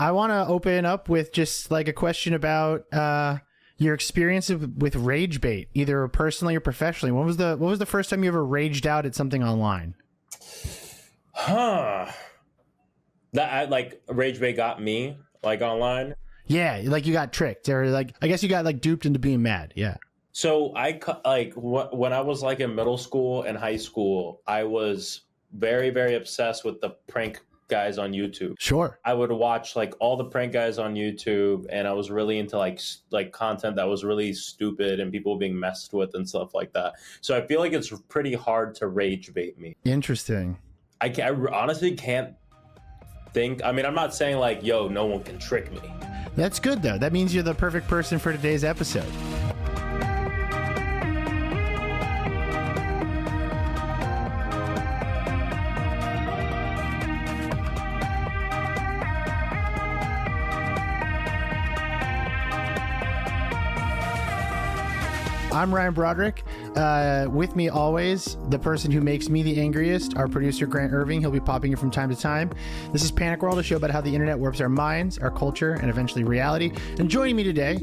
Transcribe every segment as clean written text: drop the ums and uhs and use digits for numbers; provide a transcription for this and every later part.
I want to open up with just like a question about your experience with rage bait, either personally or professionally. What was the first time you ever raged out at something online? Like rage bait got me like online. Yeah, like you got tricked, or like I guess you got like duped into being mad. Yeah. So when I was like in middle school and high school, I was very, very obsessed with the prank guys on YouTube. Sure. I would watch like all the prank guys on YouTube, and I was really into like content that was really stupid and people being messed with and stuff like that. So I feel like it's pretty hard to rage bait me. Interesting. I honestly can't think. I mean, I'm not saying like, yo, no one can trick me. That's good though. That means you're the perfect person for today's episode. I'm Ryan Broderick. With me always, the person who makes me the angriest, our producer, Grant Irving. He'll be popping in from time to time. This is Panic World, a show about how the internet warps our minds, our culture, and eventually reality. And joining me today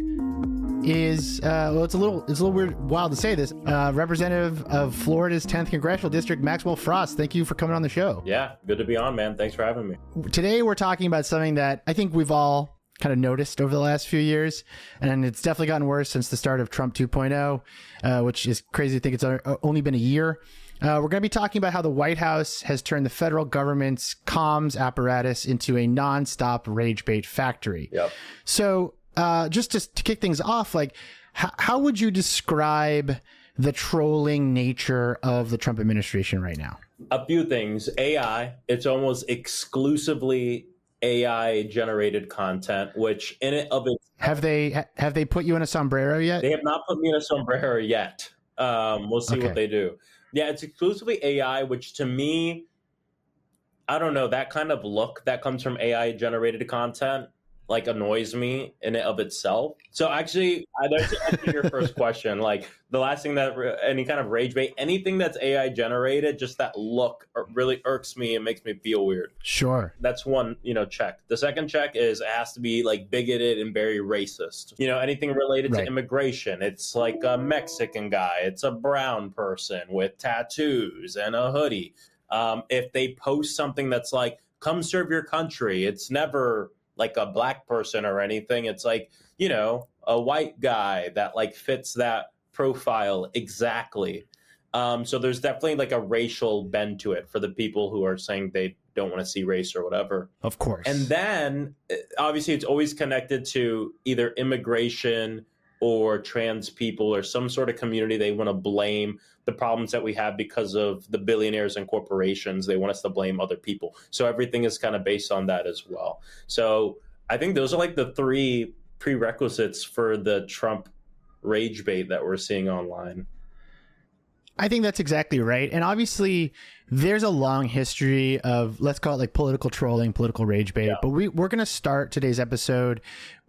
is, it's a little weird, wild to say this, Representative of Florida's 10th Congressional District, Maxwell Frost. Thank you for coming on the show. Yeah, good to be on, man. Thanks for having me. Today, we're talking about something that I think we've all kind of noticed over the last few years, and it's definitely gotten worse since the start of Trump 2.0, which is crazy to think it's only been a year. We're going to be talking about how the White House has turned the federal government's comms apparatus into a nonstop rage bait factory. Yep. So just to kick things off, like how would you describe the trolling nature of the Trump administration right now? A few things. AI, it's almost exclusively AI generated content, which in it of it have they put you in a sombrero yet? They have not put me in a sombrero yet. We'll see what they do. Yeah, it's exclusively AI, which to me, I don't know, that kind of look that comes from AI generated content like annoys me in and of itself. So actually, to answer your first question, like the last thing that any kind of rage bait, anything that's AI generated, just that look really irks me and makes me feel weird. Sure. That's one, check. The second check is it has to be like bigoted and very racist. Anything related to immigration. It's like a Mexican guy. It's a brown person with tattoos and a hoodie. If they post something that's like, come serve your country, it's never like a black person or anything. It's like, a white guy that like fits that profile exactly. So there's definitely like a racial bend to it for the people who are saying they don't want to see race or whatever. Of course. And then obviously it's always connected to either immigration or trans people or some sort of community. They want to blame the problems that we have because of the billionaires and corporations. They want us to blame other people. So everything is kind of based on that as well. So I think those are like the three prerequisites for the Trump rage bait that we're seeing online. I think that's exactly right. And obviously there's a long history of, let's call it like political trolling, political rage bait. Yeah. But we're going to start today's episode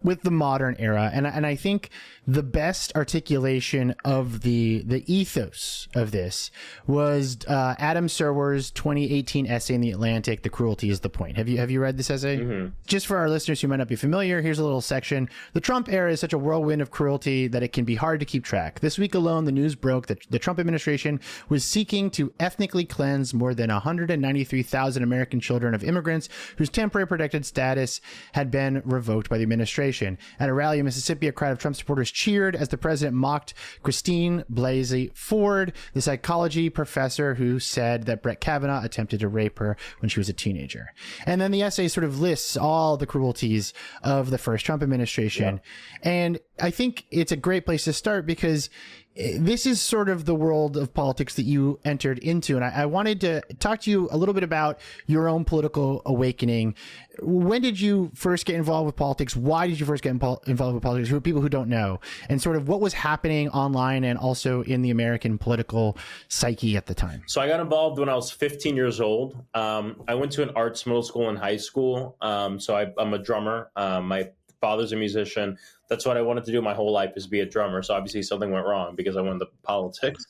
with the modern era. And I think the best articulation of the ethos of this was Adam Serwer's 2018 essay in The Atlantic, "The Cruelty is the Point." Have you read this essay? Mm-hmm. Just for our listeners who might not be familiar, here's a little section. "The Trump era is such a whirlwind of cruelty that it can be hard to keep track. This week alone, the news broke that the Trump administration was seeking to ethnically cleanse more than 193,000 American children of immigrants whose temporary protected status had been revoked by the administration. At a rally in Mississippi, a crowd of Trump supporters cheered as the president mocked Christine Blasey Ford, the psychology professor who said that Brett Kavanaugh attempted to rape her when she was a teenager." And then the essay sort of lists all the cruelties of the first Trump administration. Yeah. And I think it's a great place to start because this is sort of the world of politics that you entered into. And I wanted to talk to you a little bit about your own political awakening. When did you first get involved with politics? Why did you first get involved with politics for people who don't know? And sort of what was happening online and also in the American political psyche at the time? So I got involved when I was 15 years old. I went to an arts middle school and high school. So I'm a drummer. My father's a musician. That's what I wanted to do my whole life, is be a drummer. So obviously something went wrong because I went into politics.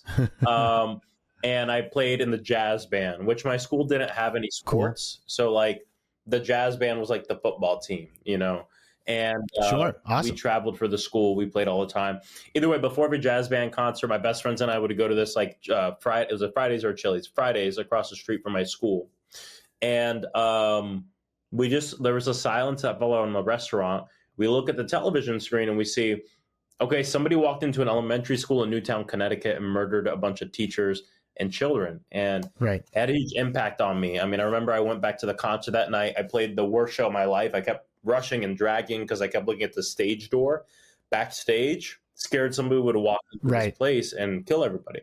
And I played in the jazz band, which my school didn't have any sports. Cool. So like the jazz band was like the football team, you know. And Sure. Awesome. we traveled for the school. We played all the time. Either way, before every jazz band concert, my best friends and I would go to this like Friday. It was a Fridays or Chili's. Fridays across the street from my school, and there was a silence that followed in the restaurant. We look at the television screen and we see, okay, somebody walked into an elementary school in Newtown, Connecticut, and murdered a bunch of teachers and children, and right. it had a huge impact on me. I mean, I remember I went back to the concert that night. I played the worst show of my life. I kept rushing and dragging because I kept looking at the stage door backstage, scared somebody would walk into this place and kill everybody.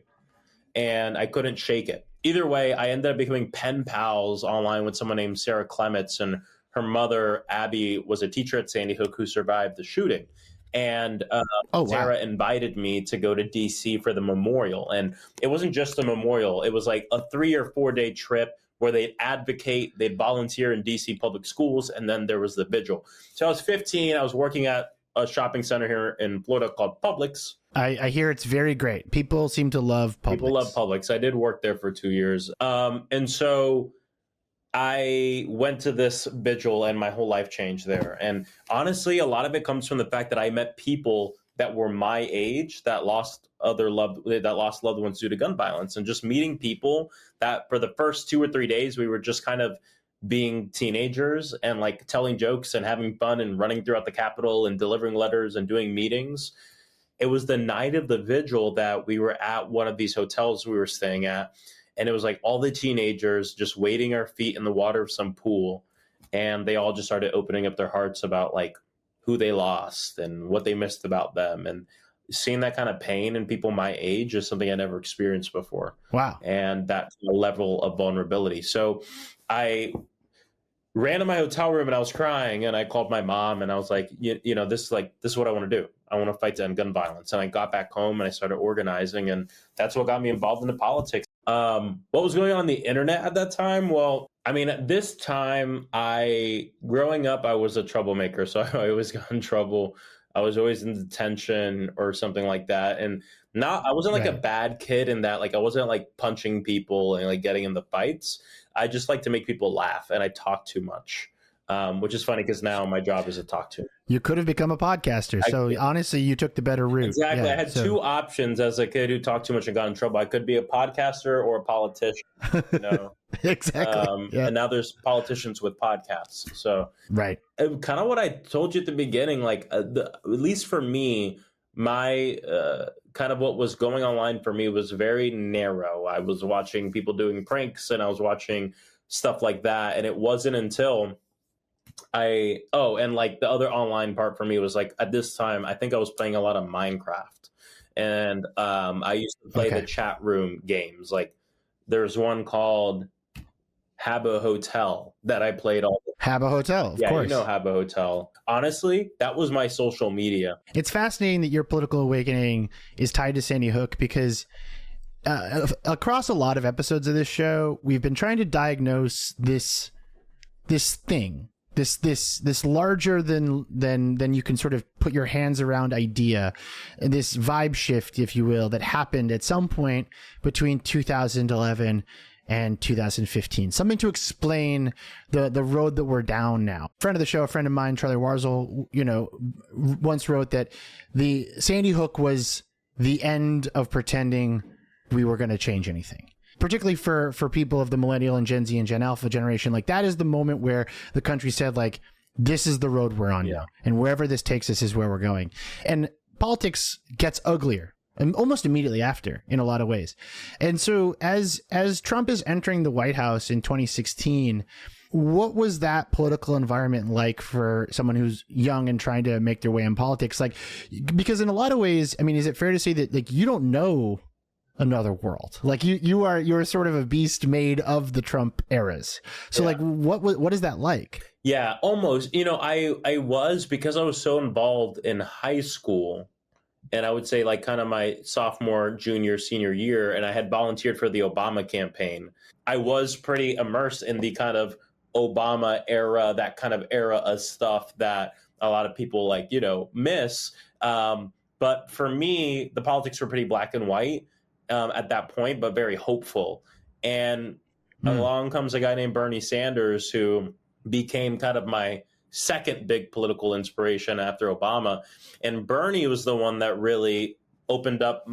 And I couldn't shake it. Either way, I ended up becoming pen pals online with someone named Sarah Clements, and her mother, Abby, was a teacher at Sandy Hook who survived the shooting. And Sarah invited me to go to DC for the memorial. And it wasn't just a memorial. It was like a 3 or 4 day trip where they'd advocate, they'd volunteer in DC public schools, and then there was the vigil. So I was 15. I was working at a shopping center here in Florida called Publix. I hear it's very great. People seem to love Publix. People love Publix. I did work there for 2 years. And so I went to this vigil and my whole life changed there. And honestly, a lot of it comes from the fact that I met people that were my age that lost loved ones due to gun violence, and just meeting people that for the first 2 or 3 days, we were just kind of being teenagers and like telling jokes and having fun and running throughout the Capitol and delivering letters and doing meetings. It was the night of the vigil that we were at one of these hotels we were staying at. And it was like all the teenagers just wading our feet in the water of some pool. And they all just started opening up their hearts about like who they lost and what they missed about them. And seeing that kind of pain in people my age is something I never experienced before. Wow. And that level of vulnerability. So I ran to my hotel room and I was crying, and I called my mom and I was like, you know, this is what I want to do. I want to fight to end gun violence. And I got back home and I started organizing, and that's what got me involved into politics. What was going on the internet at that time? Well, I mean, at this time, growing up, I was a troublemaker. So I always got in trouble. I was always in detention or something like that. And I wasn't like a bad kid in that, like, I wasn't like punching people and like getting in the fights. I just like to make people laugh, and I talk too much. Which is funny because now my job is to talk to. You could have become a podcaster. So honestly, you took the better route. Exactly. Yeah, I had two options as a kid who talked too much and got in trouble. I could be a podcaster or a politician. You know? Exactly. And now there's politicians with podcasts. So kind of what I told you at the beginning, like at least for me, my kind of what was going online for me was very narrow. I was watching people doing pranks and I was watching stuff like that. And it wasn't until and like the other online part for me was like at this time, I think I was playing a lot of Minecraft, and I used to play the chat room games. Like there's one called Habbo Hotel that I played all the time. Habbo Hotel, of course. Yeah, you know Habbo Hotel. Honestly, that was my social media. It's fascinating that your political awakening is tied to Sandy Hook because across a lot of episodes of this show, we've been trying to diagnose this thing. This larger than you can sort of put your hands around idea, this vibe shift, if you will, that happened at some point between 2011 and 2015. Something to explain the road that we're down now. Friend of the show, a friend of mine, Charlie Warzel, once wrote that the Sandy Hook was the end of pretending we were going to change anything. Particularly for people of the millennial and Gen Z and Gen Alpha generation, like that is the moment where the country said, like, this is the road we're on now, and wherever this takes us is where we're going. And politics gets uglier and almost immediately after in a lot of ways. And so as Trump is entering the White House in 2016, what was that political environment like for someone who's young and trying to make their way in politics? Like, because in a lot of ways, I mean, is it fair to say that like you don't know another world? Like you're sort of a beast made of the Trump eras. So like what is that like? Yeah, almost. I was, because I was so involved in high school, and I would say like kind of my sophomore, junior, senior year, and I had volunteered for the Obama campaign. I was pretty immersed in the kind of Obama era, that kind of era of stuff that a lot of people miss. But for me, the politics were pretty black and white at that point, but very hopeful. And along comes a guy named Bernie Sanders, who became kind of my second big political inspiration after Obama. And Bernie was the one that really opened up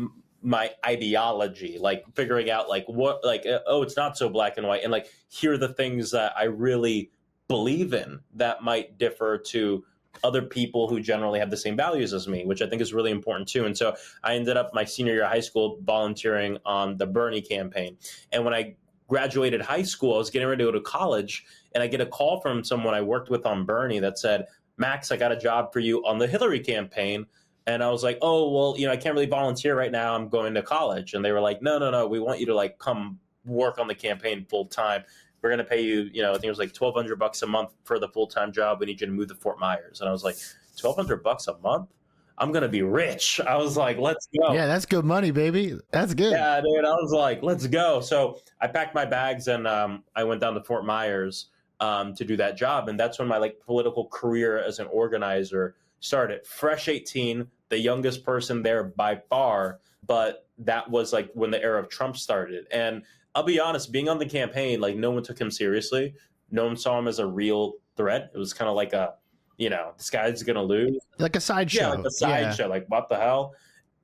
my ideology, like figuring out like what, like, oh, it's not so black and white. And like, here are the things that I really believe in that might differ to other people who generally have the same values as me, which I think is really important too. And so I ended up my senior year of high school volunteering on the Bernie campaign. And when I graduated high school, I was getting ready to go to college, and I get a call from someone I worked with on Bernie that said, Max, I got a job for you on the Hillary campaign. And I was like, oh, well, I can't really volunteer right now. I'm going to college. And they were like, no, we want you to like come work on the campaign full time. We're going to pay you, I think it was like $1,200 a month for the full-time job. We need you to move to Fort Myers. And I was like, $1,200 a month? I'm going to be rich. I was like, let's go. Yeah, that's good money, baby. That's good. Yeah, dude. I was like, let's go. So I packed my bags and I went down to Fort Myers to do that job. And that's when my like political career as an organizer started. Fresh 18, the youngest person there by far. But that was like when the era of Trump started. And I'll be honest, being on the campaign, like no one took him seriously. No one saw him as a real threat. It was kind of like a, this guy's going to lose. Like a sideshow. Yeah, like a sideshow. Like, what the hell?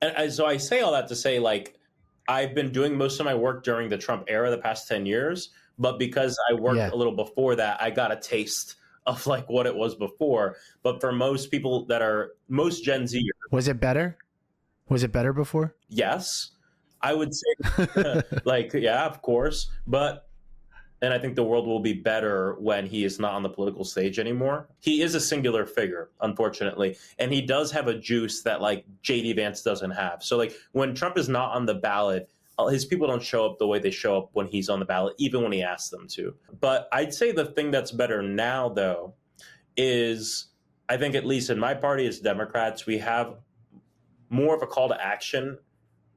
And so I say all that to say, like, I've been doing most of my work during the Trump era the past 10 years. But because I worked a little before that, I got a taste of like what it was before. But for most people most Gen Z. Was it better? Was it better before? Yes. I would say, like, yeah, of course. And I think the world will be better when he is not on the political stage anymore. He is a singular figure, unfortunately. And he does have a juice that, like, J.D. Vance doesn't have. So, like, when Trump is not on the ballot, his people don't show up the way they show up when he's on the ballot, even when he asks them to. But I'd say the thing that's better now, though, is I think, at least in my party as Democrats, we have more of a call to action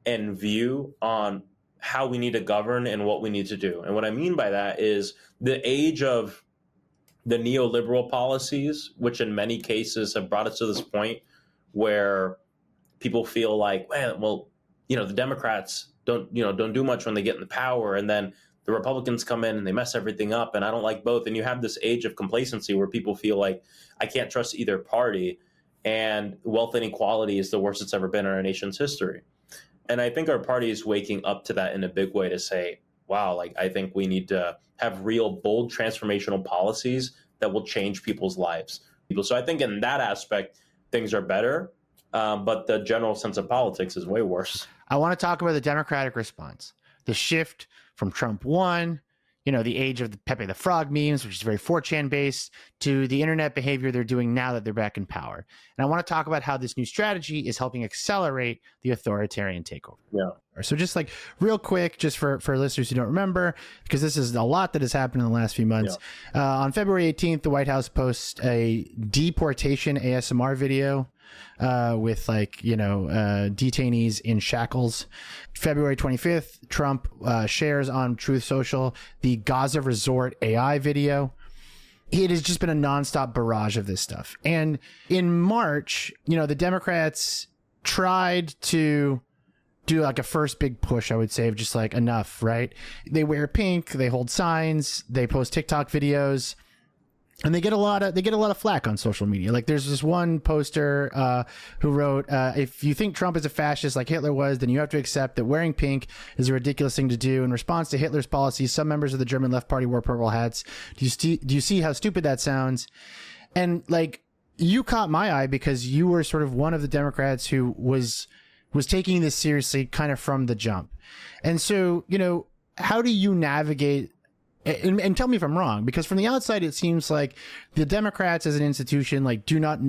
and view on how we need to govern and what we need to do. And what I mean by that is the age of the neoliberal policies, which in many cases have brought us to this point where people feel like, well, the Democrats don't do much when they get in the power, and then the Republicans come in and they mess everything up, and I don't like both. And you have this age of complacency where people feel like I can't trust either party, and wealth inequality is the worst it's ever been in our nation's history. And I think our party is waking up to that in a big way to say, wow, like, I think we need to have real, bold, transformational policies that will change people's lives. So I think in that aspect, things are better, but the general sense of politics is way worse. I want to talk about the Democratic response, the shift from Trump 1, the age of the Pepe the Frog memes, which is very 4chan based, to the internet behavior they're doing now that they're back in power. And I want to talk about how this new strategy is helping accelerate the authoritarian takeover. Yeah. So just like real quick, just for listeners who don't remember, because this is a lot that has happened in the last few months. Yeah. On February 18th, the White House posts a deportation ASMR video with detainees in shackles. February 25th, Trump shares on Truth Social the Gaza Resort AI video. It has just been a nonstop barrage of this stuff. And in March, the Democrats tried to do like a first big push, I would say, of just like enough, right? They wear pink, they hold signs, they post TikTok videos. And they get a lot of flack on social media. Like there's this one poster who wrote, if you think Trump is a fascist like Hitler was, then you have to accept that wearing pink is a ridiculous thing to do. In response to Hitler's policies, some members of the German left party wore purple hats. Do you see how stupid that sounds? And like, you caught my eye because you were sort of one of the Democrats who was taking this seriously kind of from the jump. And so, how do you navigate? And tell me if I'm wrong, because from the outside, it seems like the Democrats as an institution, like, do not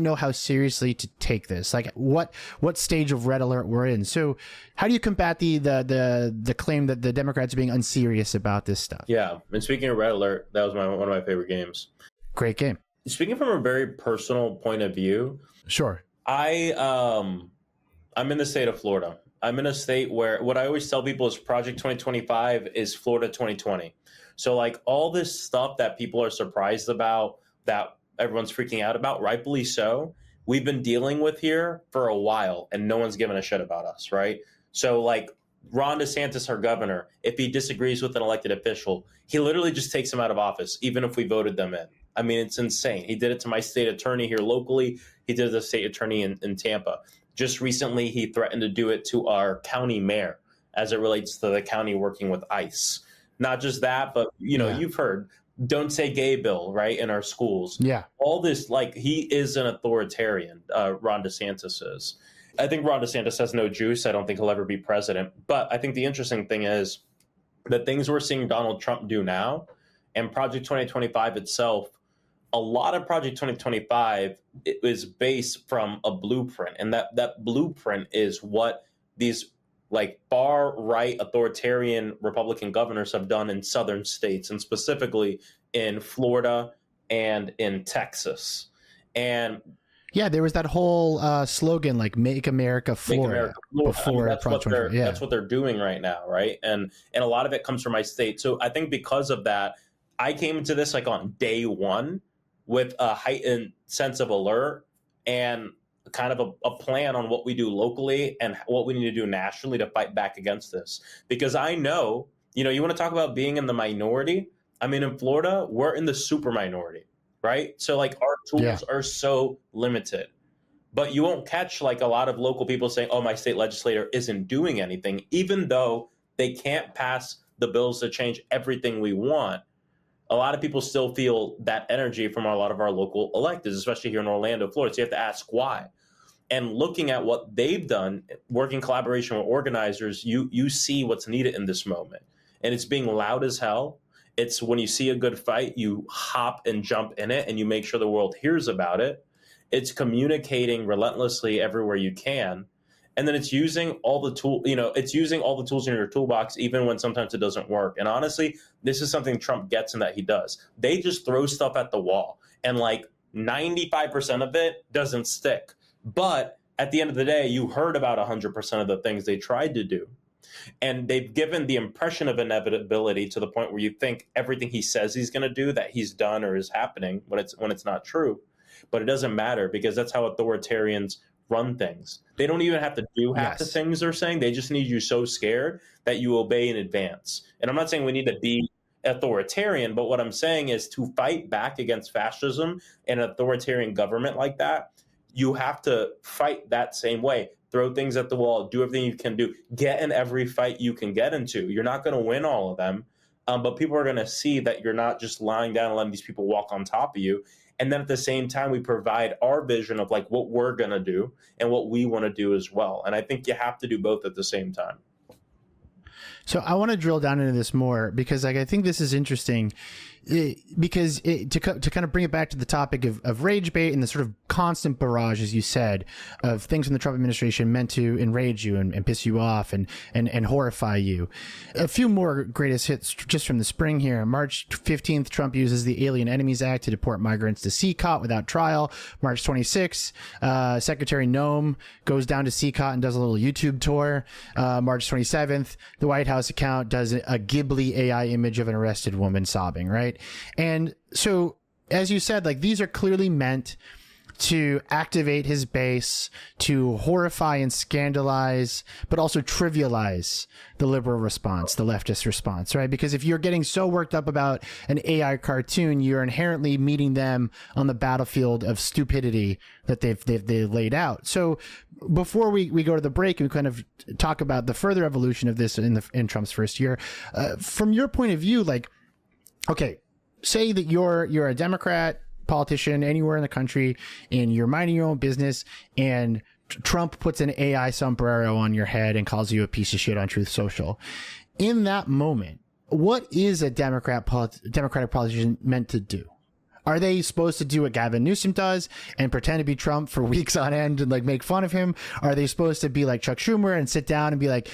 know how seriously to take this, like what stage of red alert we're in. So how do you combat the claim that the Democrats are being unserious about this stuff? Yeah. And speaking of red alert, that was one of my favorite games. Great game. Speaking from a very personal point of view. Sure. I'm in the state of Florida. I'm in a state where what I always tell people is Project 2025 is Florida 2020. So like all this stuff that people are surprised about, that everyone's freaking out about, rightfully so, we've been dealing with here for a while and no one's given a shit about us, right? So like Ron DeSantis, our governor, if he disagrees with an elected official, he literally just takes him out of office, even if we voted them in. I mean, it's insane. He did it to my state attorney here locally. He did it to the state attorney in Tampa. Just recently, he threatened to do it to our county mayor as it relates to the county working with ICE. Not just that, but, you've heard, don't say gay bill, right, in our schools. Yeah. All this, like, he is an authoritarian, Ron DeSantis is. I think Ron DeSantis has no juice. I don't think he'll ever be president. But I think the interesting thing is the things we're seeing Donald Trump do now and Project 2025 itself, a lot of Project 2025 is based from a blueprint. And that blueprint is what these like far right authoritarian Republican governors have done in southern states, and specifically in Florida and in Texas. And yeah, there was that whole slogan like "Make America Florida" before that's what they're doing right now, right? And a lot of it comes from my state. So I think because of that, I came into this like on day one with a heightened sense of alert and kind of a plan on what we do locally and what we need to do nationally to fight back against this. Because I know, you want to talk about being in the minority. I mean, in Florida, we're in the super minority. Right. So like our tools are so limited, but you won't catch like a lot of local people saying, oh, my state legislator isn't doing anything, even though they can't pass the bills to change everything we want. A lot of people still feel that energy from a lot of our local electeds, especially here in Orlando, Florida. So you have to ask why. And looking at what they've done, working in collaboration with organizers, you see what's needed in this moment. And it's being loud as hell. It's when you see a good fight, you hop and jump in it and you make sure the world hears about it. It's communicating relentlessly everywhere you can. And then it's using all the tools in your toolbox, even when sometimes it doesn't work. And honestly, this is something Trump gets and that he does. They just throw stuff at the wall and like 95% of it doesn't stick. But at the end of the day, you heard about 100% of the things they tried to do. And they've given the impression of inevitability to the point where you think everything he says he's going to do, that he's done or is happening when it's not true. But it doesn't matter because that's how authoritarians run things. They don't even have to do half the things they're saying. They just need you so scared that you obey in advance. And I'm not saying we need to be authoritarian, but what I'm saying is to fight back against fascism and authoritarian government like that, you have to fight that same way. Throw things at the wall, do everything you can do, get in every fight you can get into. You're not going to win all of them, but people are going to see that you're not just lying down and letting these people walk on top of you. And then at the same time, we provide our vision of like what we're going to do and what we want to do as well. And I think you have to do both at the same time. So I want to drill down into this more because like I think this is interesting because to kind of bring it back to the topic of rage bait and the sort of constant barrage, as you said, of things from the Trump administration meant to enrage you and piss you off and horrify you. A few more greatest hits just from the spring here. March 15th, Trump uses the Alien Enemies Act to deport migrants to CCOT without trial. March 26th, Secretary Noem goes down to CCOT and does a little YouTube tour. March 27th, the White House account does a Ghibli AI image of an arrested woman sobbing, right? And so, as you said, like these are clearly meant to activate his base, to horrify and scandalize, but also trivialize the liberal response, the leftist response, right? Because if you're getting so worked up about an AI cartoon, you're inherently meeting them on the battlefield of stupidity that they've laid out. So before we go to the break and we kind of talk about the further evolution of this in Trump's first year, from your point of view, like, okay, say that you're a Democrat politician anywhere in the country and you're minding your own business and Trump puts an AI sombrero on your head and calls you a piece of shit on Truth Social. In that moment, what is a Democratic politician meant to do? Are they supposed to do what Gavin Newsom does and pretend to be Trump for weeks on end and like make fun of him? Are they supposed to be like Chuck Schumer and sit down and be like,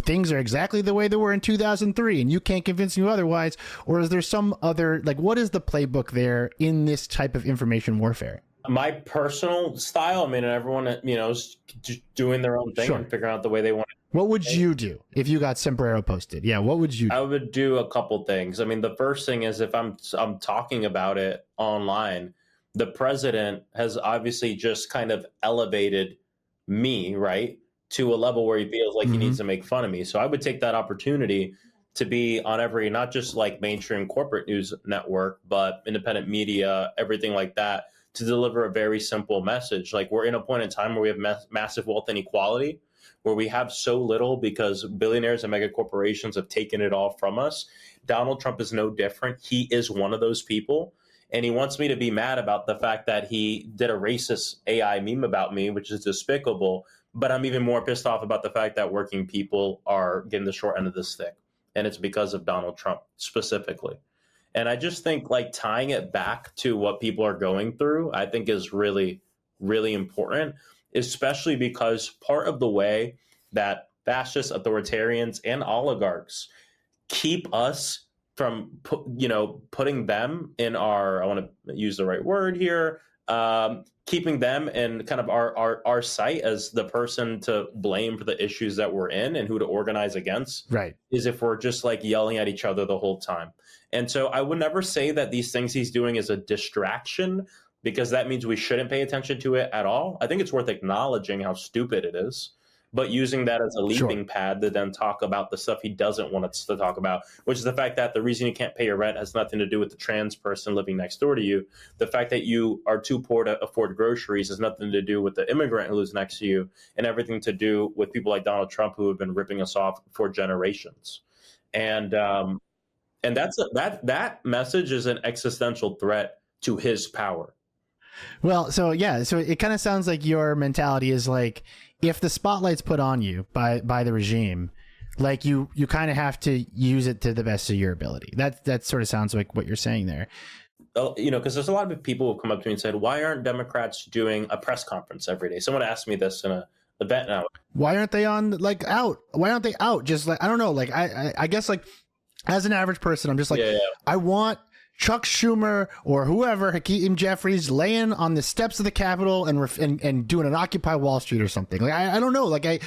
things are exactly the way they were in 2003 and you can't convince me otherwise? Or is there some other, like, what is the playbook there in this type of information warfare? My personal style, I mean, everyone, is just doing their own thing and figuring out the way they want to. What would you do if you got sombrero posted? Yeah, what would you do? I would do a couple things. I mean, the first thing is if I'm talking about it online, the president has obviously just kind of elevated me, right, to a level where he feels like he Mm-hmm. needs to make fun of me. So I would take that opportunity to be on every, not just like mainstream corporate news network, but independent media, everything like that, to deliver a very simple message. Like, we're in a point in time where we have massive wealth inequality, where we have so little because billionaires and mega corporations have taken it all from us. Donald Trump is no different. He is one of those people. And he wants me to be mad about the fact that he did a racist AI meme about me, which is despicable. But I'm even more pissed off about the fact that working people are getting the short end of the stick. And it's because of Donald Trump specifically. And I just think like tying it back to what people are going through, I think is really, really important, especially because part of the way that fascists, authoritarians, and oligarchs keep us from, putting them in our, I want to use the right word here, keeping them in kind of our sight as the person to blame for the issues that we're in and who to organize against, Right. is if we're just like yelling at each other the whole time. And so I would never say that these things he's doing is a distraction, because that means we shouldn't pay attention to it at all. I think it's worth acknowledging how stupid it is, but using that as a leaping pad to then talk about the stuff he doesn't want us to talk about, which is the fact that the reason you can't pay your rent has nothing to do with the trans person living next door to you. The fact that you are too poor to afford groceries has nothing to do with the immigrant who lives next to you, and everything to do with people like Donald Trump who have been ripping us off for generations. And that message is an existential threat to his power. Well, so yeah, so it kind of sounds like your mentality is like, if the spotlight's put on you by the regime, like you kind of have to use it to the best of your ability. That sort of sounds like what you're saying there. Because there's a lot of people who have come up to me and said, why aren't Democrats doing a press conference every day? Someone asked me this in an event now. Why aren't they on out? Why aren't they out? Just like, I don't know. Like I guess like as an average person, I'm just like, I want Chuck Schumer or whoever, Hakeem Jeffries, laying on the steps of the Capitol and doing an Occupy Wall Street or something. Like I don't know. Like I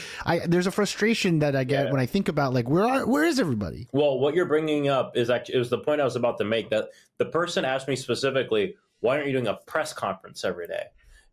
there's a frustration that I get when I think about like where is everybody? Well, what you're bringing up is actually, it was the point I was about to make, that the person asked me specifically, why aren't you doing a press conference every day?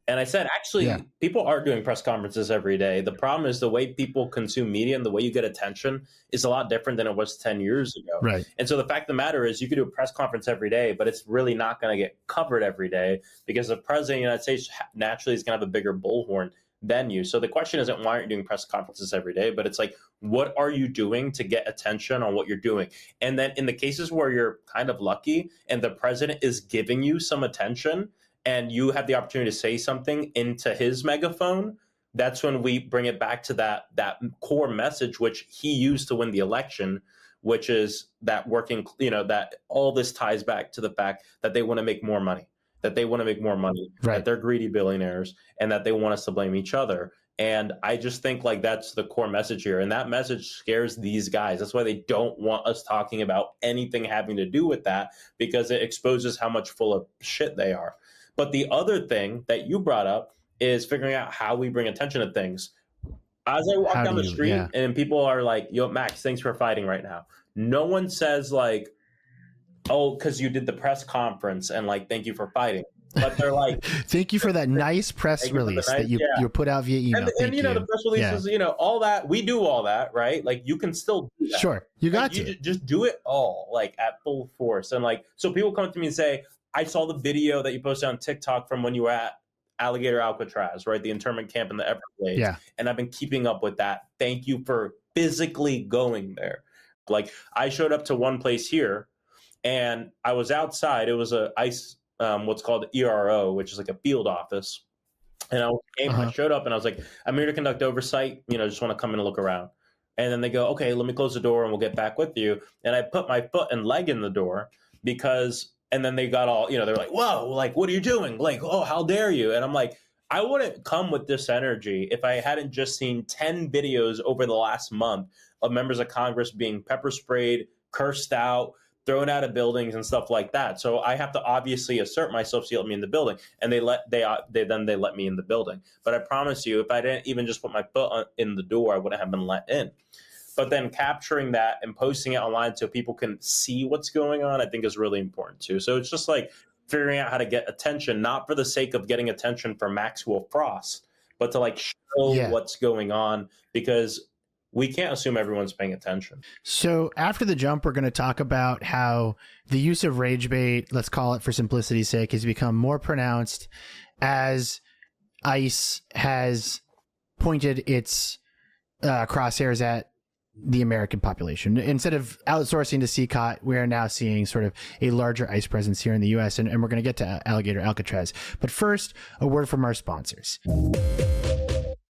And I said, actually, people are doing press conferences every day. The problem is the way people consume media and the way you get attention is a lot different than it was 10 years ago. Right. And so the fact of the matter is you could do a press conference every day, but it's really not going to get covered every day, because the president of the United States naturally is going to have a bigger bullhorn than you. So the question isn't why aren't you doing press conferences every day, but it's like, what are you doing to get attention on what you're doing? And then in the cases where you're kind of lucky and the president is giving you some attention, and you have the opportunity to say something into his megaphone, that's when we bring it back to that core message, which he used to win the election, which is that working, that all this ties back to the fact that they want to make more money, that they're greedy billionaires, and that they want us to blame each other. And I just think like that's the core message here. And that message scares these guys. That's why they don't want us talking about anything having to do with that, because it exposes how much full of shit they are. But the other thing that you brought up is figuring out how we bring attention to things. As I walk down the street and people are like, yo, Max, thanks for fighting right now. No one says like, oh, because you did the press conference and like, thank you for fighting. But they're like, thank you for that nice press release that you put out via email. And the press releases, all that, we do all that, right? Like you can still do that. Sure, you got to. Just do it all, like at full force. And like, so people come to me and say, I saw the video that you posted on TikTok from when you were at Alligator Alcatraz, right? The internment camp in the Everglades. Yeah. And I've been keeping up with that. Thank you for physically going there. Like I showed up to one place here and I was outside. It was what's called ERO, which is like a field office. And I showed up and I was like, I'm here to conduct oversight. Just want to come in and look around. And then they go, okay, let me close the door and we'll get back with you. And I put my foot and leg in the door and then they got all, they're like, whoa, like, what are you doing? Like, oh, how dare you? And I'm like, I wouldn't come with this energy if I hadn't just seen 10 videos over the last month of members of Congress being pepper sprayed, cursed out, thrown out of buildings and stuff like that. So I have to obviously assert myself so you let me in the building. And they let me in the building. But I promise you, if I didn't even just put my foot in the door, I wouldn't have been let in. But then capturing that and posting it online so people can see what's going on, I think is really important too. So it's just like figuring out how to get attention, not for the sake of getting attention for Maxwell Frost, but to like show what's going on, because we can't assume everyone's paying attention. So after the jump, we're going to talk about how the use of rage bait, let's call it for simplicity's sake, has become more pronounced as ICE has pointed its crosshairs at the American population. Instead of outsourcing to CCOT, we are now seeing sort of a larger ICE presence here in the U.S., and we're going to get to Alligator Alcatraz. But first, a word from our sponsors.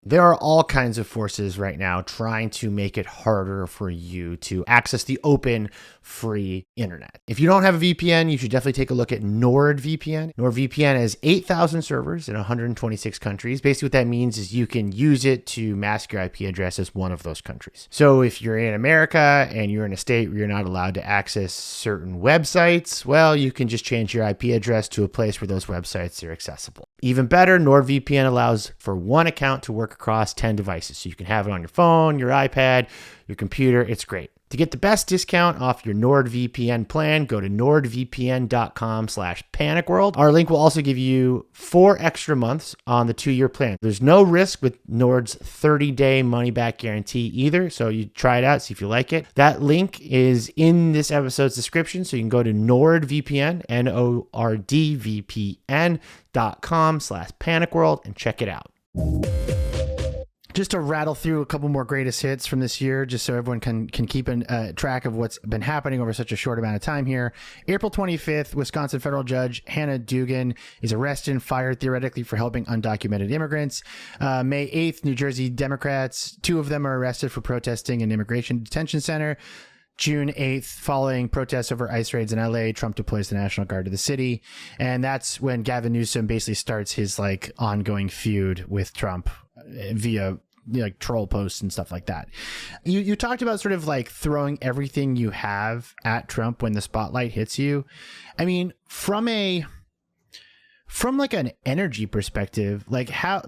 There are all kinds of forces right now trying to make it harder for you to access the open, free internet. If you don't have a VPN, you should definitely take a look at NordVPN. NordVPN has 8,000 servers in 126 countries. Basically, what that means is you can use it to mask your IP address as one of those countries. So if you're in America and you're in a state where you're not allowed to access certain websites, well, you can just change your IP address to a place where those websites are accessible. Even better, NordVPN allows for one account to work across 10 devices. So you can have it on your phone, your iPad, your computer. It's great. To get the best discount off your NordVPN plan, go to nordvpn.com/panicworld. Our link will also give you 4 extra months on the 2-year plan. There's no risk with Nord's 30-day money-back guarantee either, so you try it out, see if you like it. That link is in this episode's description, so you can go to NordVPN, nordvpn.com/panicworld, and check it out. Just to rattle through a couple more greatest hits from this year, just so everyone can keep track of what's been happening over such a short amount of time here. April 25th, Wisconsin federal judge Hannah Dugan is arrested and fired theoretically for helping undocumented immigrants. May 8th, New Jersey Democrats, 2 of them are arrested for protesting in an immigration detention center. June 8th, following protests over ICE raids in LA, Trump deploys the National Guard to the city. And that's when Gavin Newsom basically starts his like ongoing feud with Trump via like troll posts and stuff like that. You talked about sort of like throwing everything you have at Trump when the spotlight hits you. I mean, from like an energy perspective, like how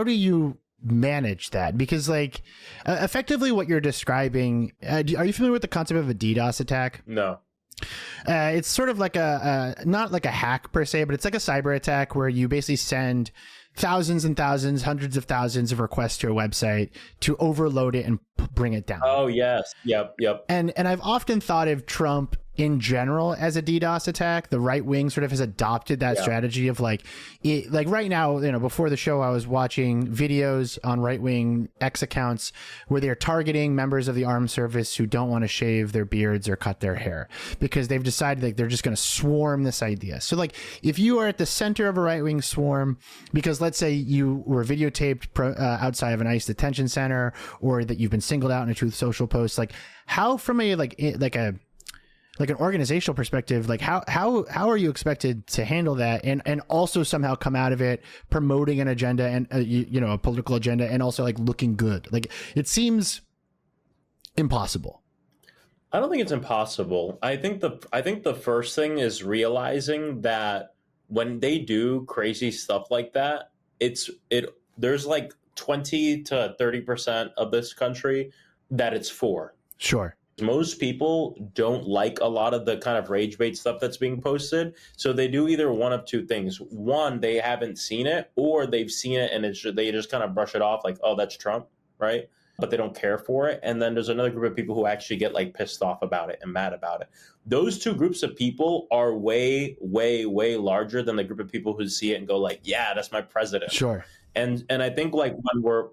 do you manage that? Because like effectively what you're describing, are you familiar with the concept of a DDoS attack? No. It's sort of like not like a hack per se, but it's like a cyber attack where you basically send thousands and thousands, hundreds of thousands of requests to a website to overload it and bring it down. Oh, yes. Yep. And I've often thought of Trump in general as a DDoS attack. The right wing sort of has adopted that strategy of like right now, you know, before the show, I was watching videos on right wing X accounts where they're targeting members of the armed service who don't want to shave their beards or cut their hair because they've decided like they're just going to swarm this idea. So like if you are at the center of a right wing swarm, because let's say you were videotaped outside of an ICE detention center, or that you've been singled out in a Truth Social post, like how from a like an organizational perspective, like how are you expected to handle that and also somehow come out of it promoting an agenda and a political agenda and also like looking good? Like it seems impossible. I don't think it's impossible. I think the first thing is realizing that when they do crazy stuff like that, there's like 20 to 30% of this country that it's for. Sure. Most people don't like a lot of the kind of rage bait stuff that's being posted. So they do either one of two things. One, they haven't seen it, or they've seen it and they just kind of brush it off like, oh, that's Trump, right? But they don't care for it. And then there's another group of people who actually get like pissed off about it and mad about it. Those two groups of people are way, way, way larger than the group of people who see it and go like, yeah, that's my president. Sure. And I think like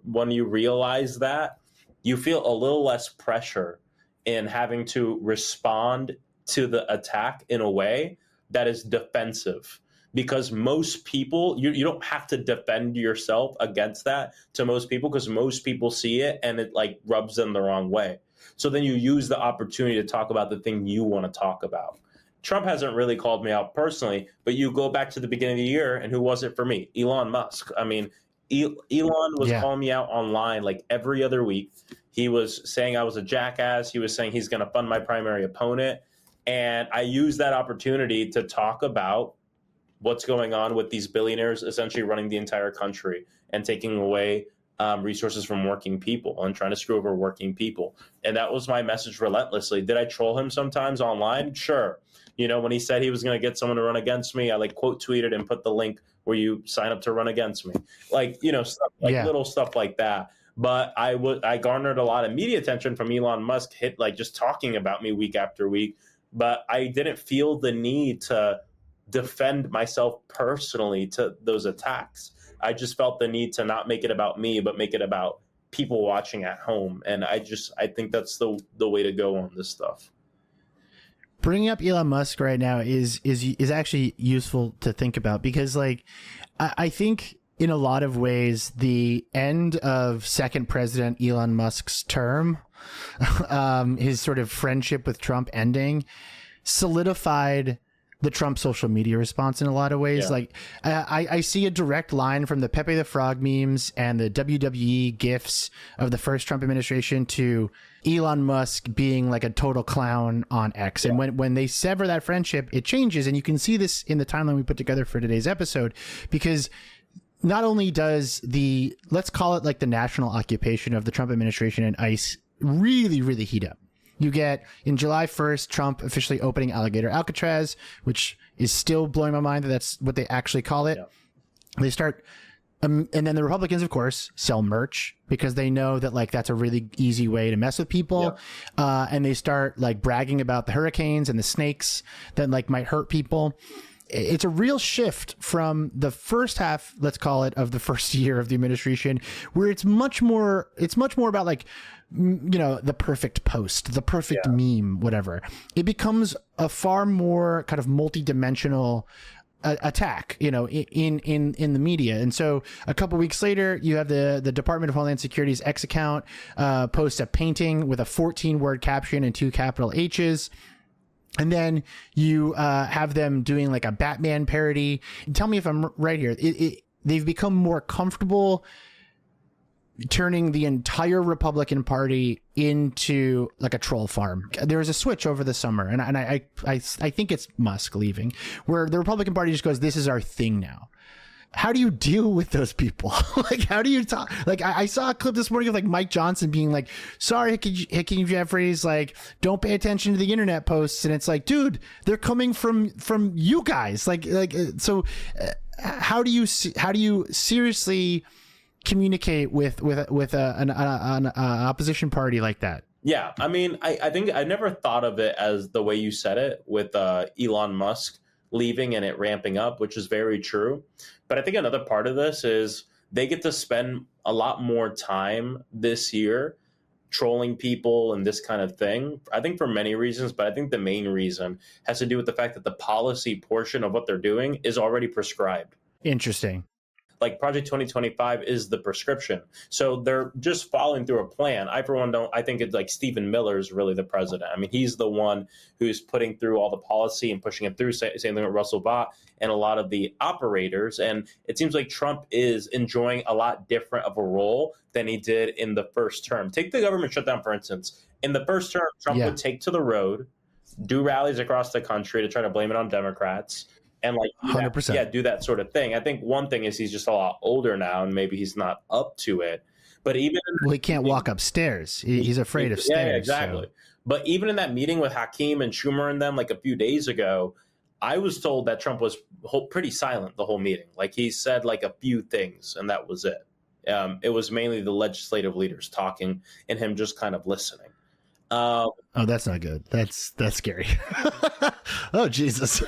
when you realize that, you feel a little less pressure in having to respond to the attack in a way that is defensive. Because most people, you don't have to defend yourself against that to most people, because most people see it and it like rubs them the wrong way. So then you use the opportunity to talk about the thing you want to talk about. Trump hasn't really called me out personally, but you go back to the beginning of the year, and who was it for me? Elon Musk. I mean, Elon was calling me out online like every other week. He was saying I was a jackass. He was saying he's going to fund my primary opponent. And I used that opportunity to talk about what's going on with these billionaires essentially running the entire country and taking away resources from working people and trying to screw over working people. And that was my message relentlessly. Did I troll him sometimes online? Sure. You know, when he said he was going to get someone to run against me, I like quote tweeted and put the link where you sign up to run against me. Like, you know, stuff like little stuff like that. But I garnered a lot of media attention from Elon Musk, just talking about me week after week. But I didn't feel the need to defend myself personally to those attacks. I just felt the need to not make it about me, but make it about people watching at home. And I think that's the way to go on this stuff. Bringing up Elon Musk right now is actually useful to think about, because like I think in a lot of ways the end of second president Elon Musk's term, his sort of friendship with Trump ending, solidified the Trump social media response in a lot of ways. Like I see a direct line from the Pepe the Frog memes and the WWE GIFs of the first Trump administration to Elon Musk being like a total clown on X. And when they sever that friendship, it changes. And you can see this in the timeline we put together for today's episode, because not only does let's call it like the national occupation of the Trump administration and ICE really, really heat up. You get in July 1st, Trump officially opening Alligator Alcatraz, which is still blowing my mind that that's what they actually call it. Yeah. They start, and then the Republicans, of course, sell merch because they know that like that's a really easy way to mess with people. Yeah. And they start like bragging about the hurricanes and the snakes that like might hurt people. It's a real shift from the first half, let's call it, of the first year of the administration, where it's much more about like, you know, the perfect post, the perfect meme, whatever. It becomes a far more kind of multi-dimensional attack, you know, in the media. And so a couple weeks later, you have the Department of Homeland Security's X account post a painting with a 14-word caption and 2 capital H's. And then you have them doing like a Batman parody. Tell me if I'm right here. They've become more comfortable turning the entire Republican Party into like a troll farm. There was a switch over the summer, and I think it's Musk leaving, where the Republican Party just goes, "This is our thing now." How do you deal with those people? Like, how do you talk? Like, I saw a clip this morning of like Mike Johnson being like, "Sorry, Hickey Jeffries, like, don't pay attention to the internet posts." And it's like, dude, they're coming from you guys. So how do you seriously communicate with an opposition party like that? Yeah, I mean, I think I never thought of it as the way you said it with Elon Musk leaving and it ramping up, which is very true. But I think another part of this is they get to spend a lot more time this year trolling people and this kind of thing. I think for many reasons, but I think the main reason has to do with the fact that the policy portion of what they're doing is already prescribed. Interesting. Like Project 2025 is the prescription. So they're just following through a plan. I, for one, I think it's like Stephen Miller is really the president. I mean, he's the one who's putting through all the policy and pushing it through, same thing with Russell Bott and a lot of the operators. And it seems like Trump is enjoying a lot different of a role than he did in the first term. Take the government shutdown, for instance. In the first term, Trump would take to the road, do rallies across the country to try to blame it on Democrats. And like, 100%. Do that sort of thing. I think one thing is he's just a lot older now and maybe he's not up to it. But even he can't walk upstairs. He's afraid of stairs. Yeah, exactly. So. But even in that meeting with Hakeem and Schumer and them like a few days ago, I was told that Trump was pretty silent the whole meeting. Like he said like a few things and that was it. It was mainly the legislative leaders talking and him just kind of listening. Oh, that's not good. That's scary. Oh, Jesus.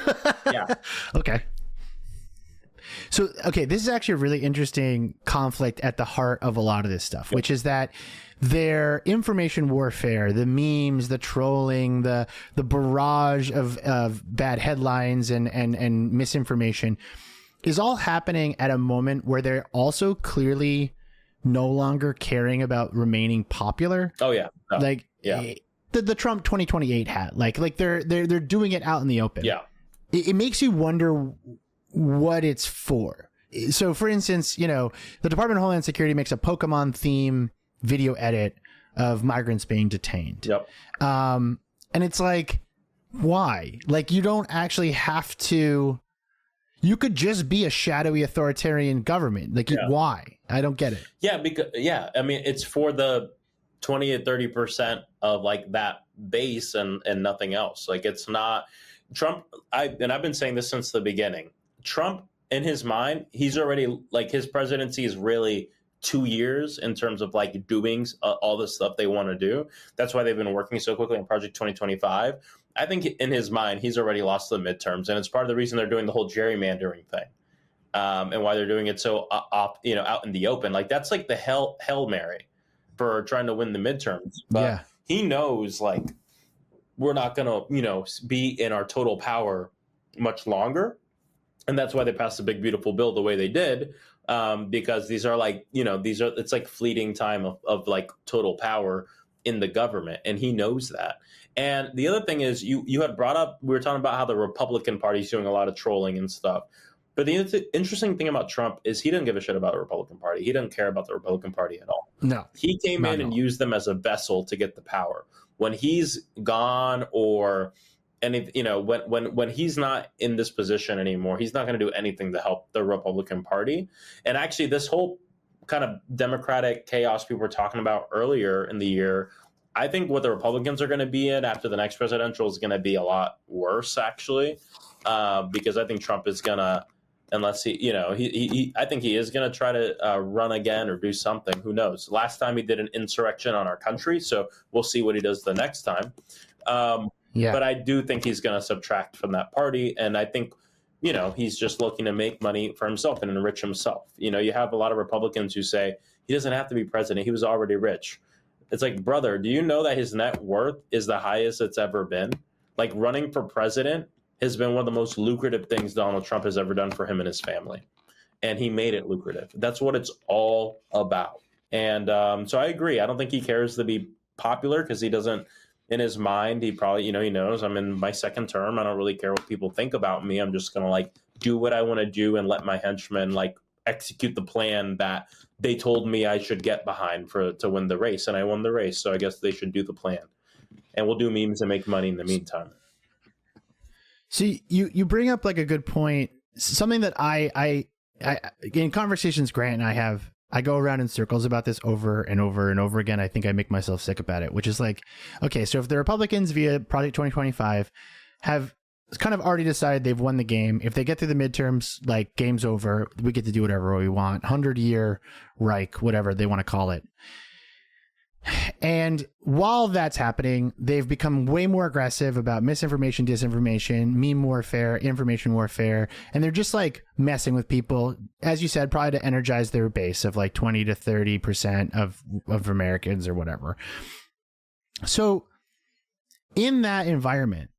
Yeah. Okay. So, this is actually a really interesting conflict at the heart of a lot of this stuff, which is that their information warfare, the memes, the trolling, the barrage of bad headlines and misinformation is all happening at a moment where they're also clearly no longer caring about remaining popular. Oh, yeah. No. Like, yeah. The Trump 2028 hat, like they're doing it out in the open. Yeah. It makes you wonder what it's for. So, for instance, the Department of Homeland Security makes a Pokemon theme video edit of migrants being detained. Yep. And it's like, why? Like, you don't actually have to. You could just be a shadowy authoritarian government. Like, why? I don't get it. Yeah, because I mean, it's for the 20 to 30% of like that base and nothing else. Like, it's not. Trump, I've been saying this since the beginning. Trump, in his mind, he's already like, his presidency is really 2 years in terms of like doing all the stuff they want to do. That's why they've been working so quickly on Project 2025. I think in his mind, he's already lost the midterms, and it's part of the reason they're doing the whole gerrymandering thing, and why they're doing it so out in the open. Like, that's like the Hail Mary for trying to win the midterms. But he knows, like, we're not going to, be in our total power much longer. And that's why they passed the big, beautiful bill the way they did, because these are like, it's like fleeting time of like total power in the government. And he knows that. And the other thing is, you had brought up, we were talking about how the Republican Party is doing a lot of trolling and stuff. But the interesting thing about Trump is he didn't give a shit about the Republican Party. He didn't care about the Republican Party at all. No. He came in and used them as a vessel to get the power. When he's gone, or when he's not in this position anymore, he's not going to do anything to help the Republican Party. And actually, this whole kind of Democratic chaos people were talking about earlier in the year, I think what the Republicans are going to be in after the next presidential is going to be a lot worse, actually, because I think Trump is going to, unless I think he is going to try to run again or do something. Who knows? Last time he did an insurrection on our country, so we'll see what he does the next time. But I do think he's going to subtract from that party, and I think he's just looking to make money for himself and enrich himself. You have a lot of Republicans who say he doesn't have to be president; he was already rich. It's like, brother, do you know that his net worth is the highest it's ever been? Like, running for president has been one of the most lucrative things Donald Trump has ever done for him and his family. And he made it lucrative. That's what it's all about. And so I agree. I don't think he cares to be popular, because he doesn't, in his mind, he probably, he knows I'm in my second term. I don't really care what people think about me. I'm just going to like do what I want to do and let my henchmen like execute the plan that they told me I should get behind to win the race. And I won the race. So I guess they should do the plan. And we'll do memes and make money in the meantime. See, you bring up like a good point, something that I in conversations Grant and I go around in circles about this over and over and over again. I think I make myself sick about it, which is like, okay, so if the Republicans via Project 2025 have kind of already decided they've won the game, if they get through the midterms, like, game's over, we get to do whatever we want, 100-year Reich, whatever they want to call it. And while that's happening, they've become way more aggressive about misinformation, disinformation, meme warfare, information warfare, and they're just like messing with people, as you said, probably to energize their base of like 20 to 30% of Americans or whatever. So in that environment,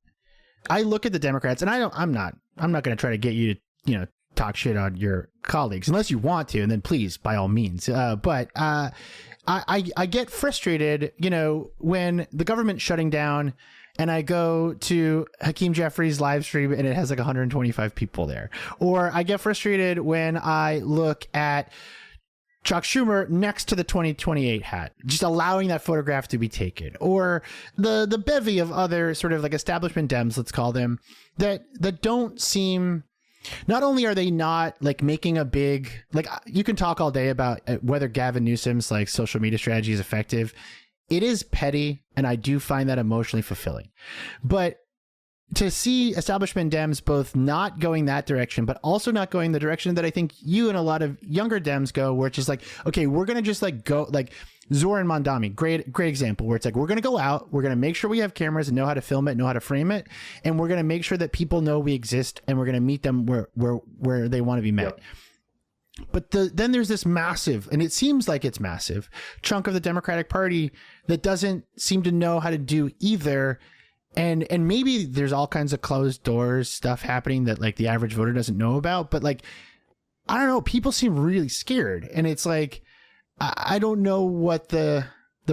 I look at the Democrats, and I'm not going to try to get you to, talk shit on your colleagues unless you want to, and then please, by all means. But I get frustrated, when the government's shutting down and I go to Hakeem Jeffries' live stream and it has like 125 people there. Or I get frustrated when I look at Chuck Schumer next to the 2028 hat, just allowing that photograph to be taken. Or the bevy of other sort of like establishment Dems, let's call them, that don't seem... Not only are they not like making a big, like, you can talk all day about whether Gavin Newsom's like social media strategy is effective. It is petty, and I do find that emotionally fulfilling. But to see establishment Dems both not going that direction, but also not going the direction that I think you and a lot of younger Dems go, where it's just like, okay, we're going to just like go like Zoran Mondami, great example, where it's like, we're going to go out, we're going to make sure we have cameras and know how to film it, know how to frame it. And we're going to make sure that people know we exist, and we're going to meet them where they want to be met. Yep. But then there's this massive, and it seems like it's massive, chunk of the Democratic Party that doesn't seem to know how to do either. And maybe there's all kinds of closed doors stuff happening that like the average voter doesn't know about. But like, I don't know, people seem really scared. And it's like, I don't know what the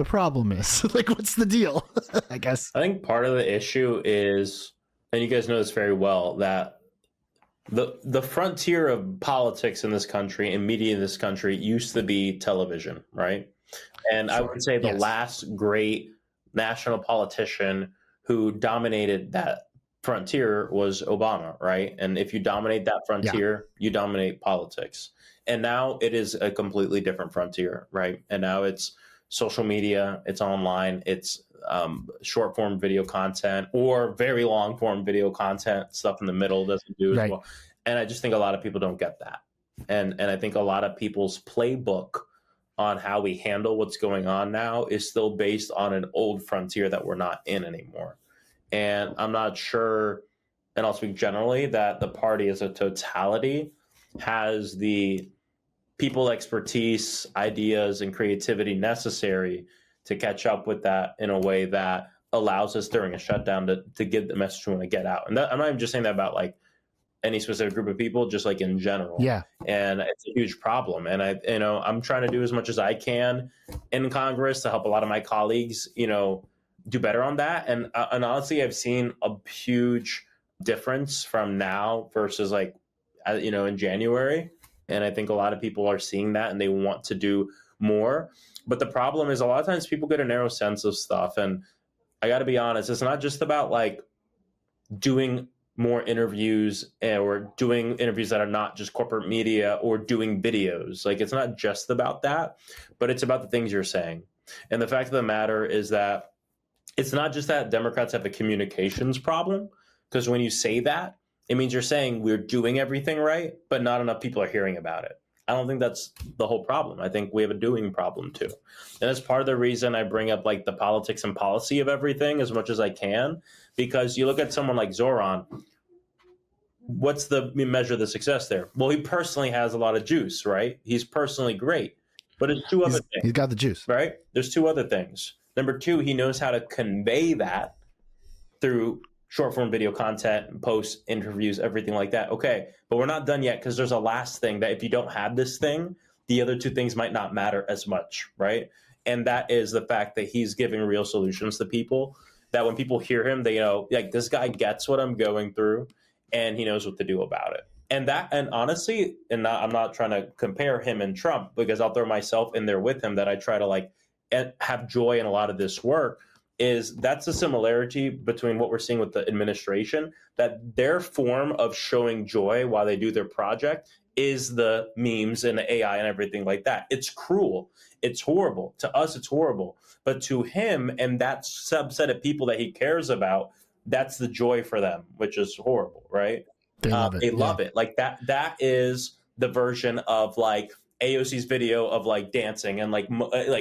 problem is. Like, what's the deal? I guess. I think part of the issue is, and you guys know this very well, that the frontier of politics in this country and media in this country used to be television, right? And sure. I would say the last great national politician who dominated that frontier was Obama, right? And if you dominate that frontier, you dominate politics. And now it is a completely different frontier, right? And now it's social media, it's online, it's short form video content or very long form video content. Stuff in the middle doesn't do as well. And I just think a lot of people don't get that. And I think a lot of people's playbook on how we handle what's going on now is still based on an old frontier that we're not in anymore. And I'm not sure, and I'll speak generally, that the party as a totality has the people expertise, ideas, and creativity necessary to catch up with that in a way that allows us during a shutdown to get the message we want to get out. And that, I'm not even just saying that about like any specific group of people, just like in general. Yeah. And it's a huge problem. And I'm trying to do as much as I can in Congress to help a lot of my colleagues, do better on that. And honestly, I've seen a huge difference from now versus in January. And I think a lot of people are seeing that and they want to do more. But the problem is a lot of times people get a narrow sense of stuff. And I got to be honest, it's not just about like doing more interviews or doing interviews that are not just corporate media or doing videos. Like, it's not just about that, but it's about the things you're saying. And the fact of the matter is that it's not just that Democrats have a communications problem, because when you say that, it means you're saying we're doing everything right, but not enough people are hearing about it. I don't think that's the whole problem. I think we have a doing problem too. And that's part of the reason I bring up like the politics and policy of everything as much as I can, because you look at someone like Zoran, what's the measure of the success there? Well, he personally has a lot of juice, right? He's personally great, but it's two other things. He's got the juice, right? There's two other things. Number two, he knows how to convey that through short form video content, posts, interviews, everything like that. Okay, but we're not done yet, because there's a last thing that if you don't have this thing, the other two things might not matter as much, right? And that is the fact that he's giving real solutions to people, that when people hear him, they know, like, this guy gets what I'm going through and he knows what to do about it. And honestly, I'm not trying to compare him and Trump, because I'll throw myself in there with him, that I try to have joy in a lot of this work. That's a similarity between what we're seeing with the administration, that their form of showing joy while they do their project is the memes and the AI and everything like that. It's cruel. It's horrible. To us, it's horrible. But to him and that subset of people that he cares about, that's the joy for them, which is horrible, right? They love it. They love it. Like that is the version of like AOC's video of like dancing and like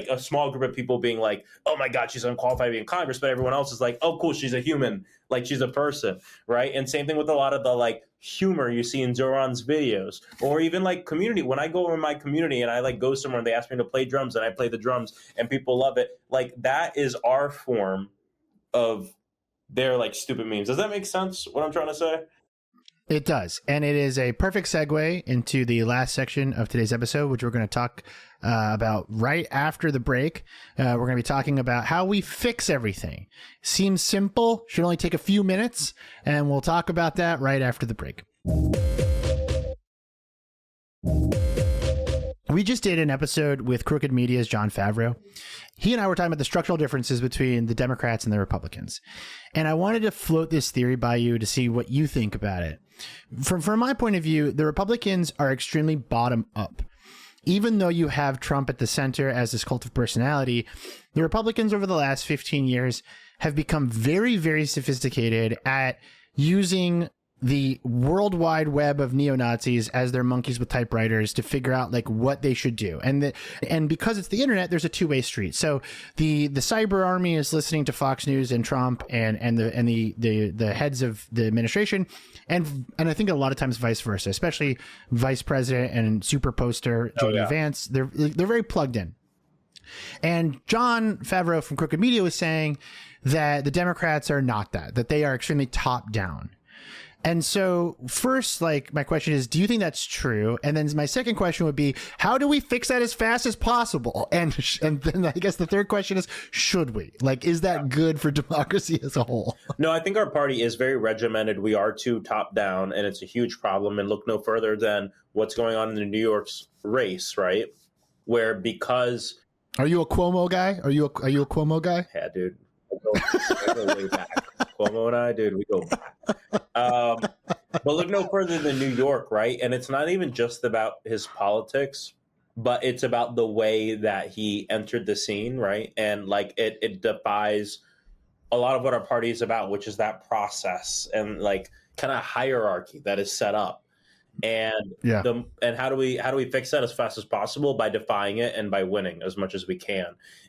a small group of people being like, oh my God, she's unqualified to be in Congress, but everyone else is like, oh cool, she's a human, like she's a person, right? And same thing with a lot of the like humor you see in Zoran's videos, or even like community. When I go in my community and I like go somewhere and they ask me to play drums and I play the drums and people love it, like that is our form of their like stupid memes. Does that make sense, what I'm trying to say? It does. And it is a perfect segue into the last section of today's episode, which we're going to talk about right after the break. We're going to be talking about how we fix everything. Seems simple, should only take a few minutes, and we'll talk about that right after the break. We just did an episode with Crooked Media's Jon Favreau. He and I were talking about the structural differences between the Democrats and the Republicans. And I wanted to float this theory by you to see what you think about it. From my point of view, the Republicans are extremely bottom up. Even though you have Trump at the center as this cult of personality, the Republicans over the last 15 years have become very, very sophisticated at using the worldwide web of neo-Nazis as their monkeys with typewriters to figure out like what they should do. And because it's the internet, there's a two-way street. So the cyber army is listening to Fox News and Trump and the heads of the administration. And I think a lot of times vice versa, especially Vice President and super poster J.D. Vance. They're very plugged in. And Jon Favreau from Crooked Media was saying that the Democrats are not that they are extremely top down. And so first, like, my question is, do you think that's true? And then my second question would be, how do we fix that as fast as possible? And then I guess the third question is, should we? Like, is that good for democracy as a whole? No, I think our party is very regimented. We are too top down, and it's a huge problem. And look no further than what's going on in the New York's race, right? Where because... Are you a Cuomo guy? Are you a Cuomo guy? Yeah, dude. I go way back. Cuomo and I, dude, we go back. But look no further than New York, right? And it's not even just about his politics. but it's about the way that he entered the scene, right? And like it defies a lot of what our party is about, which is that process and like kind of hierarchy that is set up. And how do we fix that as fast as possible? By defying it and by winning as much as we can.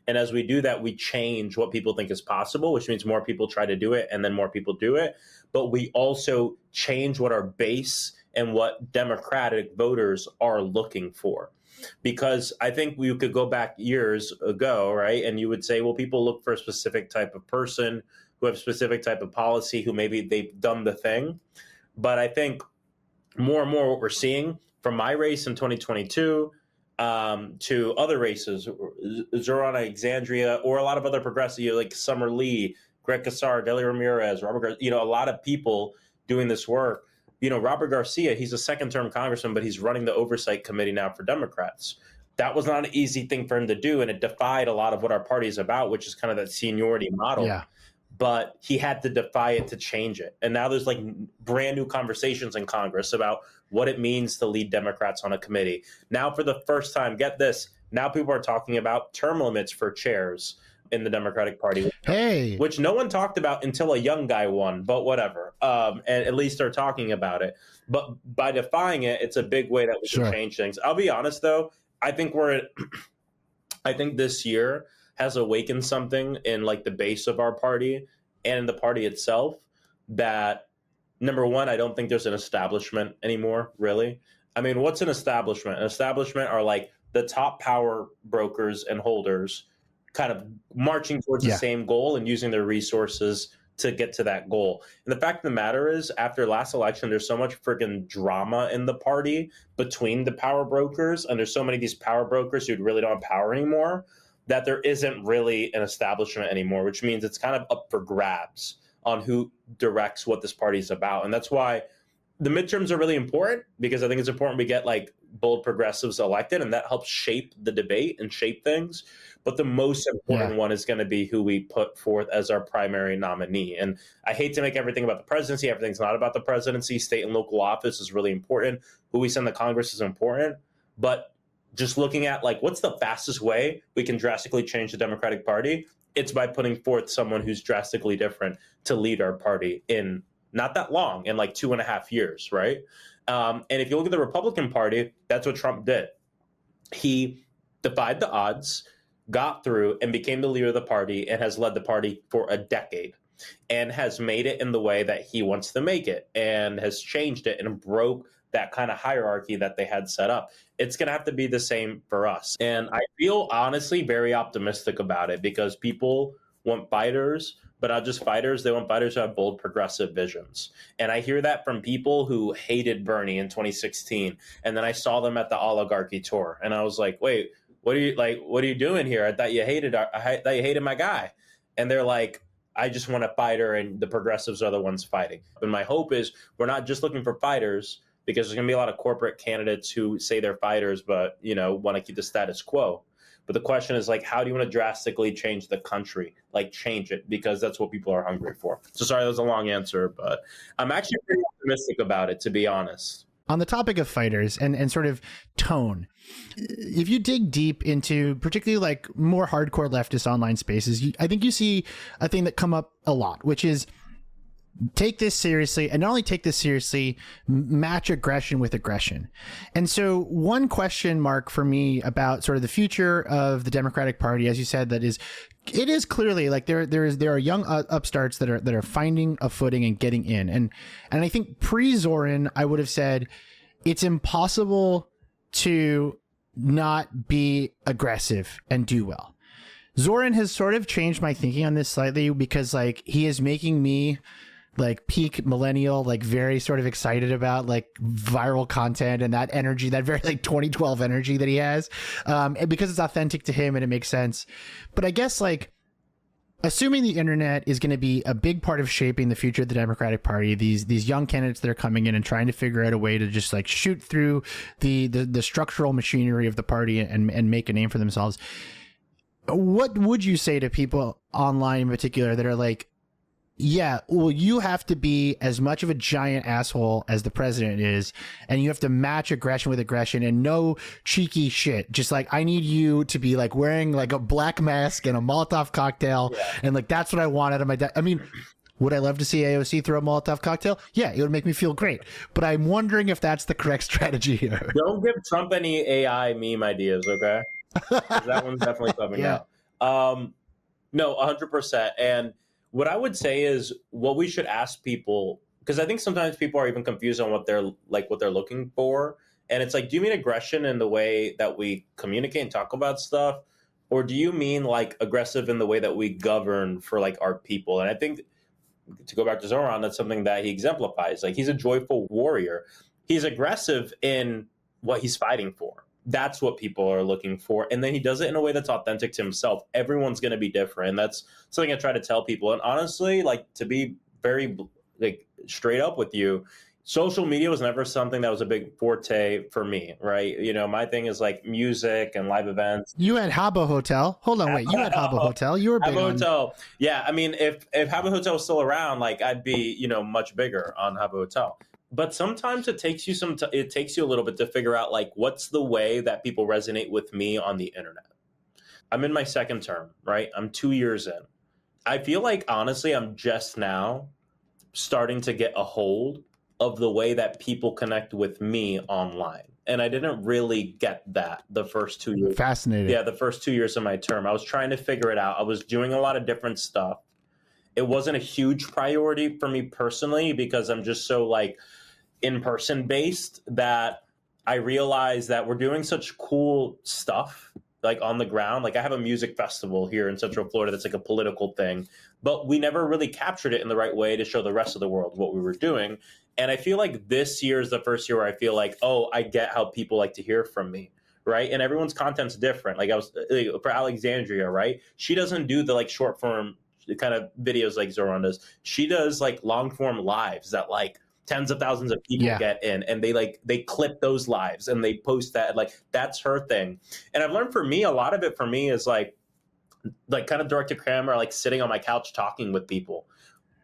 And as we do that, we change what people think is possible, which means more people try to do it and then more people do it. But we also change what our base and what Democratic voters are looking for. Because I think we could go back years ago, right? And you would say, well, people look for a specific type of person who have a specific type of policy, who maybe they've done the thing. But I think more and more what we're seeing from my race in 2022 to other races, Zoran Alexandria, or a lot of other progressive, like Summer Lee, Greg Casar, Deli Ramirez, Robert, a lot of people doing this work. Robert Garcia, he's a second-term congressman, but he's running the oversight committee now for Democrats. That was not an easy thing for him to do, and it defied a lot of what our party is about, which is kind of that seniority model. Yeah. But he had to defy it to change it. And now there's like brand new conversations in Congress about what it means to lead Democrats on a committee. Now, for the first time, get this, now people are talking about term limits for chairs in the Democratic Party, which no one talked about until a young guy won, but whatever. And at least they're talking about it. But by defying it, it's a big way that we can change things. I'll be honest, though. I think this year has awakened something in like the base of our party and in the party itself that, number one, I don't think there's an establishment anymore, really. I mean, what's an establishment? An establishment are like the top power brokers and holders kind of marching towards the same goal and using their resources to get to that goal. And the fact of the matter is, after last election, there's so much friggin' drama in the party between the power brokers, and there's so many of these power brokers who really don't have power anymore, that there isn't really an establishment anymore, which means it's kind of up for grabs on who directs what this party is about. And that's why the midterms are really important, because I think it's important we get like bold progressives elected, and that helps shape the debate and shape things. But the most important one is going to be who we put forth as our primary nominee. And I hate to make everything about the presidency. Everything's not about the presidency. State and local office is really important. Who we send to Congress is important. But just looking at like what's the fastest way we can drastically change the Democratic Party, it's by putting forth someone who's drastically different to lead our party in not that long, in like 2.5 years, right? And if you look at the Republican Party, that's what Trump did. He defied the odds, got through, and became the leader of the party, and has led the party for a decade, and has made it in the way that he wants to make it, and has changed it and broke that kind of hierarchy that they had set up. It's going to have to be the same for us. And I feel honestly very optimistic about it, because people want fighters, but not just fighters. They want fighters who have bold progressive visions. And I hear that from people who hated Bernie in 2016. And then I saw them at the oligarchy tour, and I was like, wait, what are you doing here? I thought you hated my guy. And they're like, I just want a fighter, and the progressives are the ones fighting. And my hope is we're not just looking for fighters, because there's going to be a lot of corporate candidates who say they're fighters, but, want to keep the status quo. But the question is, like, how do you want to drastically change the country? Like, change it, because that's what people are hungry for. So sorry, that was a long answer, but I'm actually pretty optimistic about it, to be honest. On the topic of fighters and sort of tone, if you dig deep into particularly like more hardcore leftist online spaces, I think you see a thing that come up a lot, which is take this seriously, and not only take this seriously, match aggression with aggression. And so one question mark for me about sort of the future of the Democratic Party, as you said, it is clearly like there are young upstarts that are finding a footing and getting in. And I think pre-Zoran, I would have said it's impossible to not be aggressive and do well. Zoran has sort of changed my thinking on this slightly, because like he is making me like peak millennial, like very sort of excited about like viral content and that energy, that very like 2012 energy that he has, and because it's authentic to him and it makes sense. But I guess like assuming the internet is going to be a big part of shaping the future of the Democratic Party, these young candidates that are coming in and trying to figure out a way to just like shoot through the structural machinery of the party and make a name for themselves, what would you say to people online in particular that are like, yeah, well, you have to be as much of a giant asshole as the president is, and you have to match aggression with aggression and no cheeky shit. Just like, I need you to be like wearing like a black mask and a Molotov cocktail, and like that's what I want out of my I mean, would I love to see AOC throw a Molotov cocktail? Yeah, it would make me feel great. But I'm wondering if that's the correct strategy here. Don't give Trump any AI meme ideas, okay? 'Cause that one's definitely coming out. No, 100%. And what I would say is what we should ask people, because I think sometimes people are even confused on what they're looking for. And it's like, do you mean aggression in the way that we communicate and talk about stuff? Or do you mean like aggressive in the way that we govern for like our people? And I think, to go back to Zoran, that's something that he exemplifies. Like, he's a joyful warrior. He's aggressive in what he's fighting for. That's what people are looking for. And then he does it in a way that's authentic to himself. Everyone's going to be different. And that's something I try to tell people. And honestly, like, to be very like straight up with you, social media was never something that was a big forte for me, right? You know, my thing is like music and live events. You had Habbo Hotel. Hold on, wait. You had Habbo Hotel. You were big Habbo on... Hotel. Yeah, I mean, if Habbo Hotel was still around, like, I'd be, you know, much bigger on Habbo Hotel. But sometimes it takes you it takes you a little bit to figure out like what's the way that people resonate with me on the internet. I'm in my second term, right? I'm 2 years in. I feel like honestly, I'm just now starting to get a hold of the way that people connect with me online. And I didn't really get that the first 2 years. Fascinating. Yeah, the first 2 years of my term. I was trying to figure it out. I was doing a lot of different stuff. It wasn't a huge priority for me personally because I'm just so like in-person based that I realized that we're doing such cool stuff like on the ground. Like, I have a music festival here in Central Florida that's like a political thing, but we never really captured it in the right way to show the rest of the world what we were doing. And I feel like this year is the first year where I feel like, oh, I get how people like to hear from me, right? And everyone's content's different. Like, I was for Alexandria, right? She doesn't do the like short form kind of videos like Zoran does. She does like long form lives that like tens of thousands of people get in, and they clip those lives and they post that. Like, that's her thing. And I've learned for me, a lot of it for me is like kind of direct to camera, like sitting on my couch talking with people.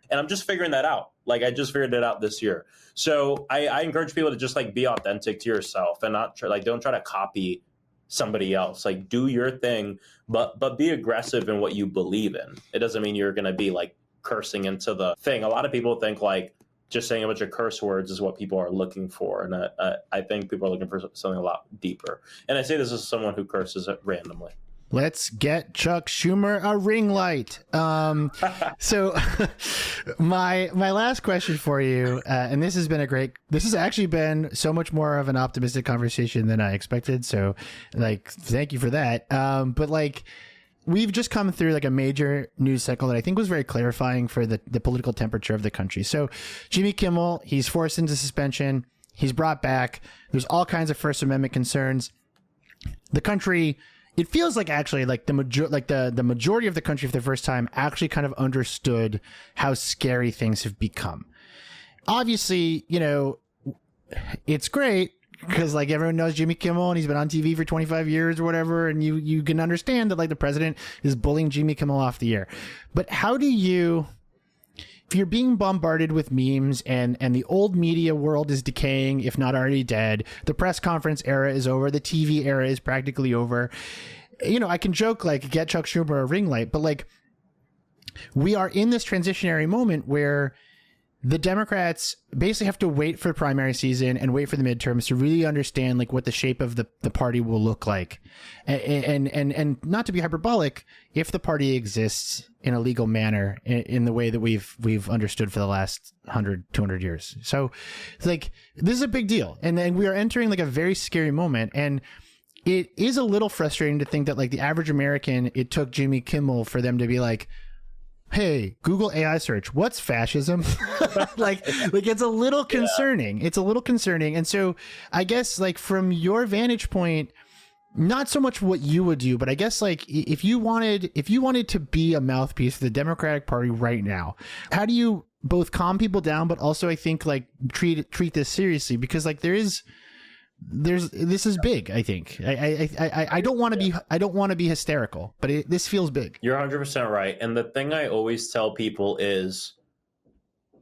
And I'm just figuring that out. Like, I just figured it out this year. So I encourage people to just like be authentic to yourself and not don't try to copy somebody else. Like, do your thing, but be aggressive in what you believe in. It doesn't mean you're going to be like cursing into the thing. A lot of people think like just saying a bunch of curse words is what people are looking for. And I think people are looking for something a lot deeper. And I say this as someone who curses randomly. Let's get Chuck Schumer a ring light. So my last question for you, and this has actually been so much more of an optimistic conversation than I expected. So like, thank you for that. But like, we've just come through like a major news cycle that I think was very clarifying for the political temperature of the country. So Jimmy Kimmel, he's forced into suspension. He's brought back. There's all kinds of First Amendment concerns. The country, it feels like actually like the majority of the country for the first time actually kind of understood how scary things have become. Obviously, you know, it's great because like everyone knows Jimmy Kimmel and he's been on TV for 25 years or whatever. And you can understand that like the president is bullying Jimmy Kimmel off the air. But how do you, if you're being bombarded with memes and the old media world is decaying, if not already dead, the press conference era is over, the TV era is practically over. You know, I can joke like get Chuck Schumer a ring light, but like we are in this transitionary moment where the Democrats basically have to wait for primary season and wait for the midterms to really understand like what the shape of the party will look like. And not to be hyperbolic, if the party exists in a legal manner in the way that we've understood for the last 100, 200 years. So it's like, this is a big deal. And then we are entering like a very scary moment. And it is a little frustrating to think that like the average American, it took Jimmy Kimmel for them to be like, hey, Google AI search, what's fascism? like it's a little concerning. Yeah. It's a little concerning. And so I guess like from your vantage point, not so much what you would do, but I guess like if you wanted to be a mouthpiece for the Democratic Party right now, how do you both calm people down, but also I think like treat this seriously? Because like this is big. I think I don't want to be hysterical, but this feels big. You're 100% right. And the thing I always tell people is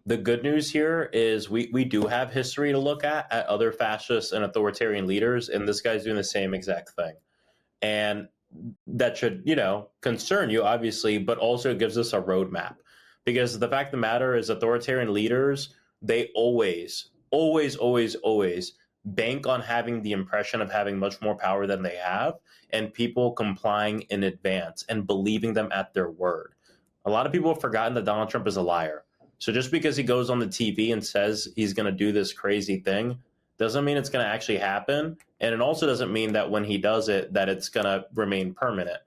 The good news here is we do have history to look at other fascist and authoritarian leaders, and this guy's doing the same exact thing. And that should, concern you, obviously, but also gives us a roadmap. Because the fact of the matter is authoritarian leaders, they always, always, always, always bank on having the impression of having much more power than they have, and people complying in advance and believing them at their word. A lot of people have forgotten that Donald Trump is a liar. So just because he goes on the TV and says he's going to do this crazy thing doesn't mean it's going to actually happen. And it also doesn't mean that when he does it, that it's going to remain permanent.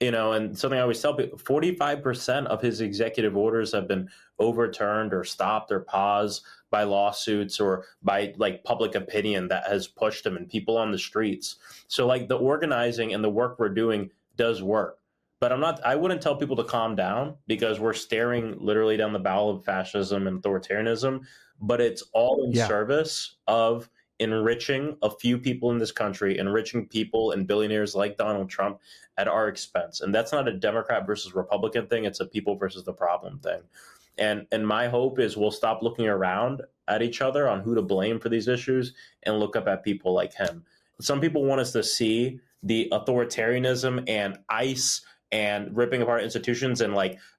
And something I always tell people, 45% of his executive orders have been overturned or stopped or paused by lawsuits or by public opinion that has pushed him and people on the streets. So the organizing and the work we're doing does work. But I wouldn't tell people to calm down, because we're staring literally down the barrel of fascism and authoritarianism, but it's all in service of enriching a few people in this country, enriching people and billionaires like Donald Trump at our expense. And that's not a Democrat versus Republican thing. It's a people versus the problem thing. And my hope is we'll stop looking around at each other on who to blame for these issues and look up at people like him. Some people want us to see the authoritarianism and ICE and ripping apart institutions and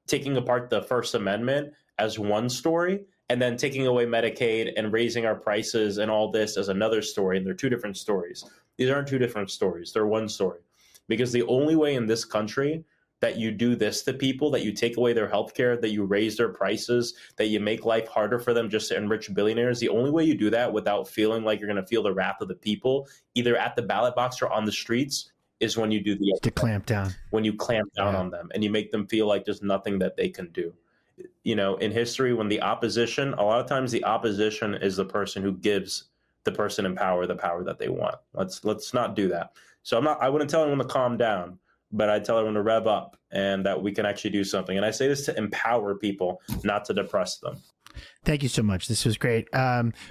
taking apart the First Amendment as one story, and then taking away Medicaid and raising our prices and all this as another story. And they're two different stories. These aren't two different stories. They're one story. Because the only way in this country that you do this to people, that you take away their health care, that you raise their prices, that you make life harder for them just to enrich billionaires, the only way you do that without feeling like you're going to feel the wrath of the people, either at the ballot box or on the streets, is when you do to clamp down. When you clamp down on them and you make them feel like there's nothing that they can do. In history, when a lot of times the opposition is the person who gives the person in power the power that they want. Let's not do that. So I wouldn't tell anyone to calm down, but I tell everyone to rev up and that we can actually do something. And I say this to empower people, not to depress them. Thank you so much. This was great.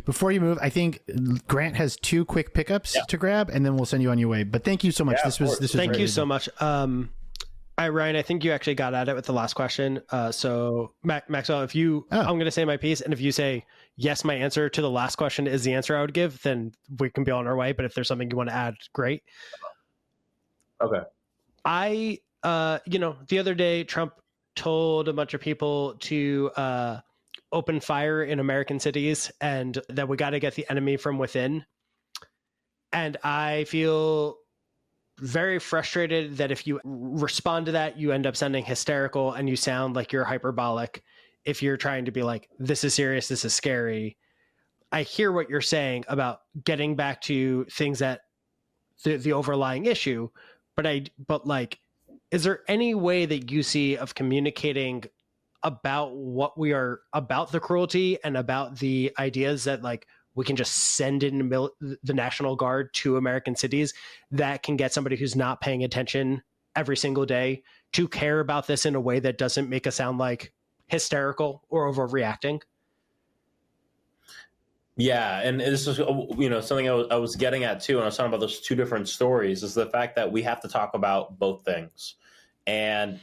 Before you move, I think Grant has 2 quick pickups to grab, and then we'll send you on your way. But thank you so much. This was thank you so much. Ryan, I think you actually got at it with the last question. So Maxwell, if I'm going to say my piece, and if you say yes, my answer to the last question is the answer I would give, then we can be on our way. But if there's something you want to add, great. Okay. The other day, Trump told a bunch of people to open fire in American cities and that we got to get the enemy from within. And I feel very frustrated that if you respond to that, you end up sounding hysterical and you sound like you're hyperbolic. If you're trying to be like, this is serious, this is scary. I hear what you're saying about getting back to things that the overlying issue, but is there any way that you see of communicating about what we are about, the cruelty and about the ideas that we can just send in the National Guard to American cities, that can get somebody who's not paying attention every single day to care about this in a way that doesn't make us sound like hysterical or overreacting? Yeah, and this is something I was getting at too, and I was talking about those 2 different stories, is the fact that we have to talk about both things. And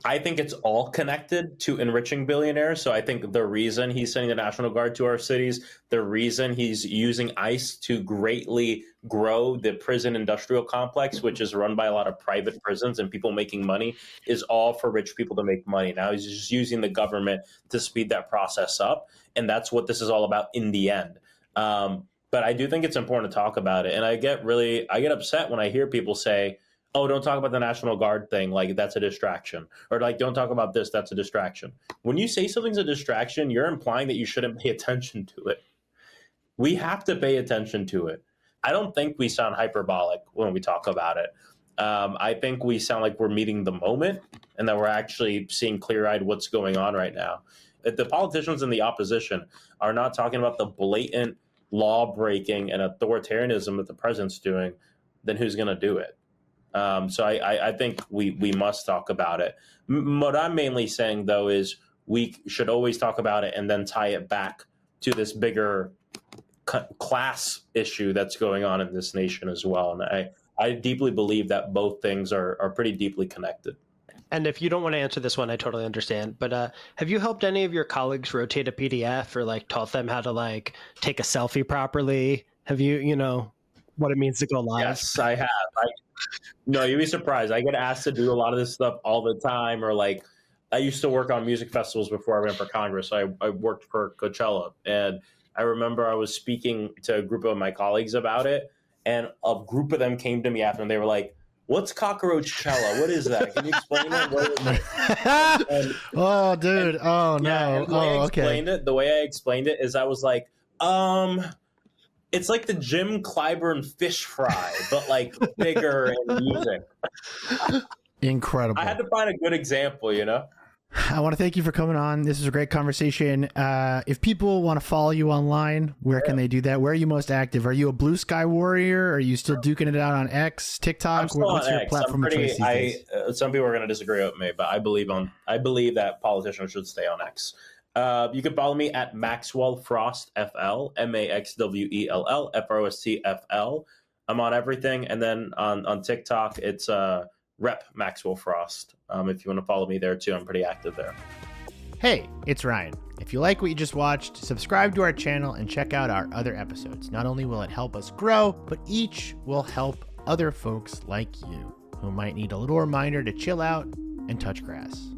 I think it's all connected to enriching billionaires. So I think the reason he's sending the National Guard to our cities, the reason he's using ICE to greatly grow the prison industrial complex, which is run by a lot of private prisons and people making money, is all for rich people to make money. Now he's just using the government to speed that process up. And that's what this is all about in the end. But I do think it's important to talk about it. And I get upset when I hear people say, oh, don't talk about the National Guard thing, that's a distraction. Or don't talk about this, that's a distraction. When you say something's a distraction, you're implying that you shouldn't pay attention to it. We have to pay attention to it. I don't think we sound hyperbolic when we talk about it. I think we sound like we're meeting the moment and that we're actually seeing clear-eyed what's going on right now. If the politicians in the opposition are not talking about the blatant law-breaking and authoritarianism that the president's doing, then who's going to do it? So I think we must talk about it. What I'm mainly saying, though, is we should always talk about it and then tie it back to this bigger class issue that's going on in this nation as well. And I deeply believe that both things are pretty deeply connected. And if you don't want to answer this one, I totally understand. But have you helped any of your colleagues rotate a PDF or like taught them how to like take a selfie properly? Have you, what it means to go live? Yes, I have. No, you'd be surprised. I get asked to do a lot of this stuff all the time. Or like, I used to work on music festivals before I went for Congress. I worked for Coachella, and I remember I was speaking to a group of my colleagues about it, and a group of them came to me after, and they were like, "What's cockroachella? What is that? Can you explain it?" Oh, dude. Oh, no. The way I explained it is I was like, it's like the Jim Clyburn fish fry, but like bigger and music. Incredible. I had to find a good example, I want to thank you for coming on. This is a great conversation. If people want to follow you online, where can they do that? Where are you most active? Are you a blue sky warrior? Are you still duking it out on X, TikTok? I'm still What's on your X. platform of choice these days? Some people are going to disagree with me, but I believe that politicians should stay on X. You can follow me at Maxwell Frost FL, MaxwellFrostFL. I'm on everything, and then on TikTok, it's Rep Maxwell Frost. If you want to follow me there too, I'm pretty active there. Hey, it's Ryan. If you like what you just watched, subscribe to our channel and check out our other episodes. Not only will it help us grow, but each will help other folks like you who might need a little reminder to chill out and touch grass.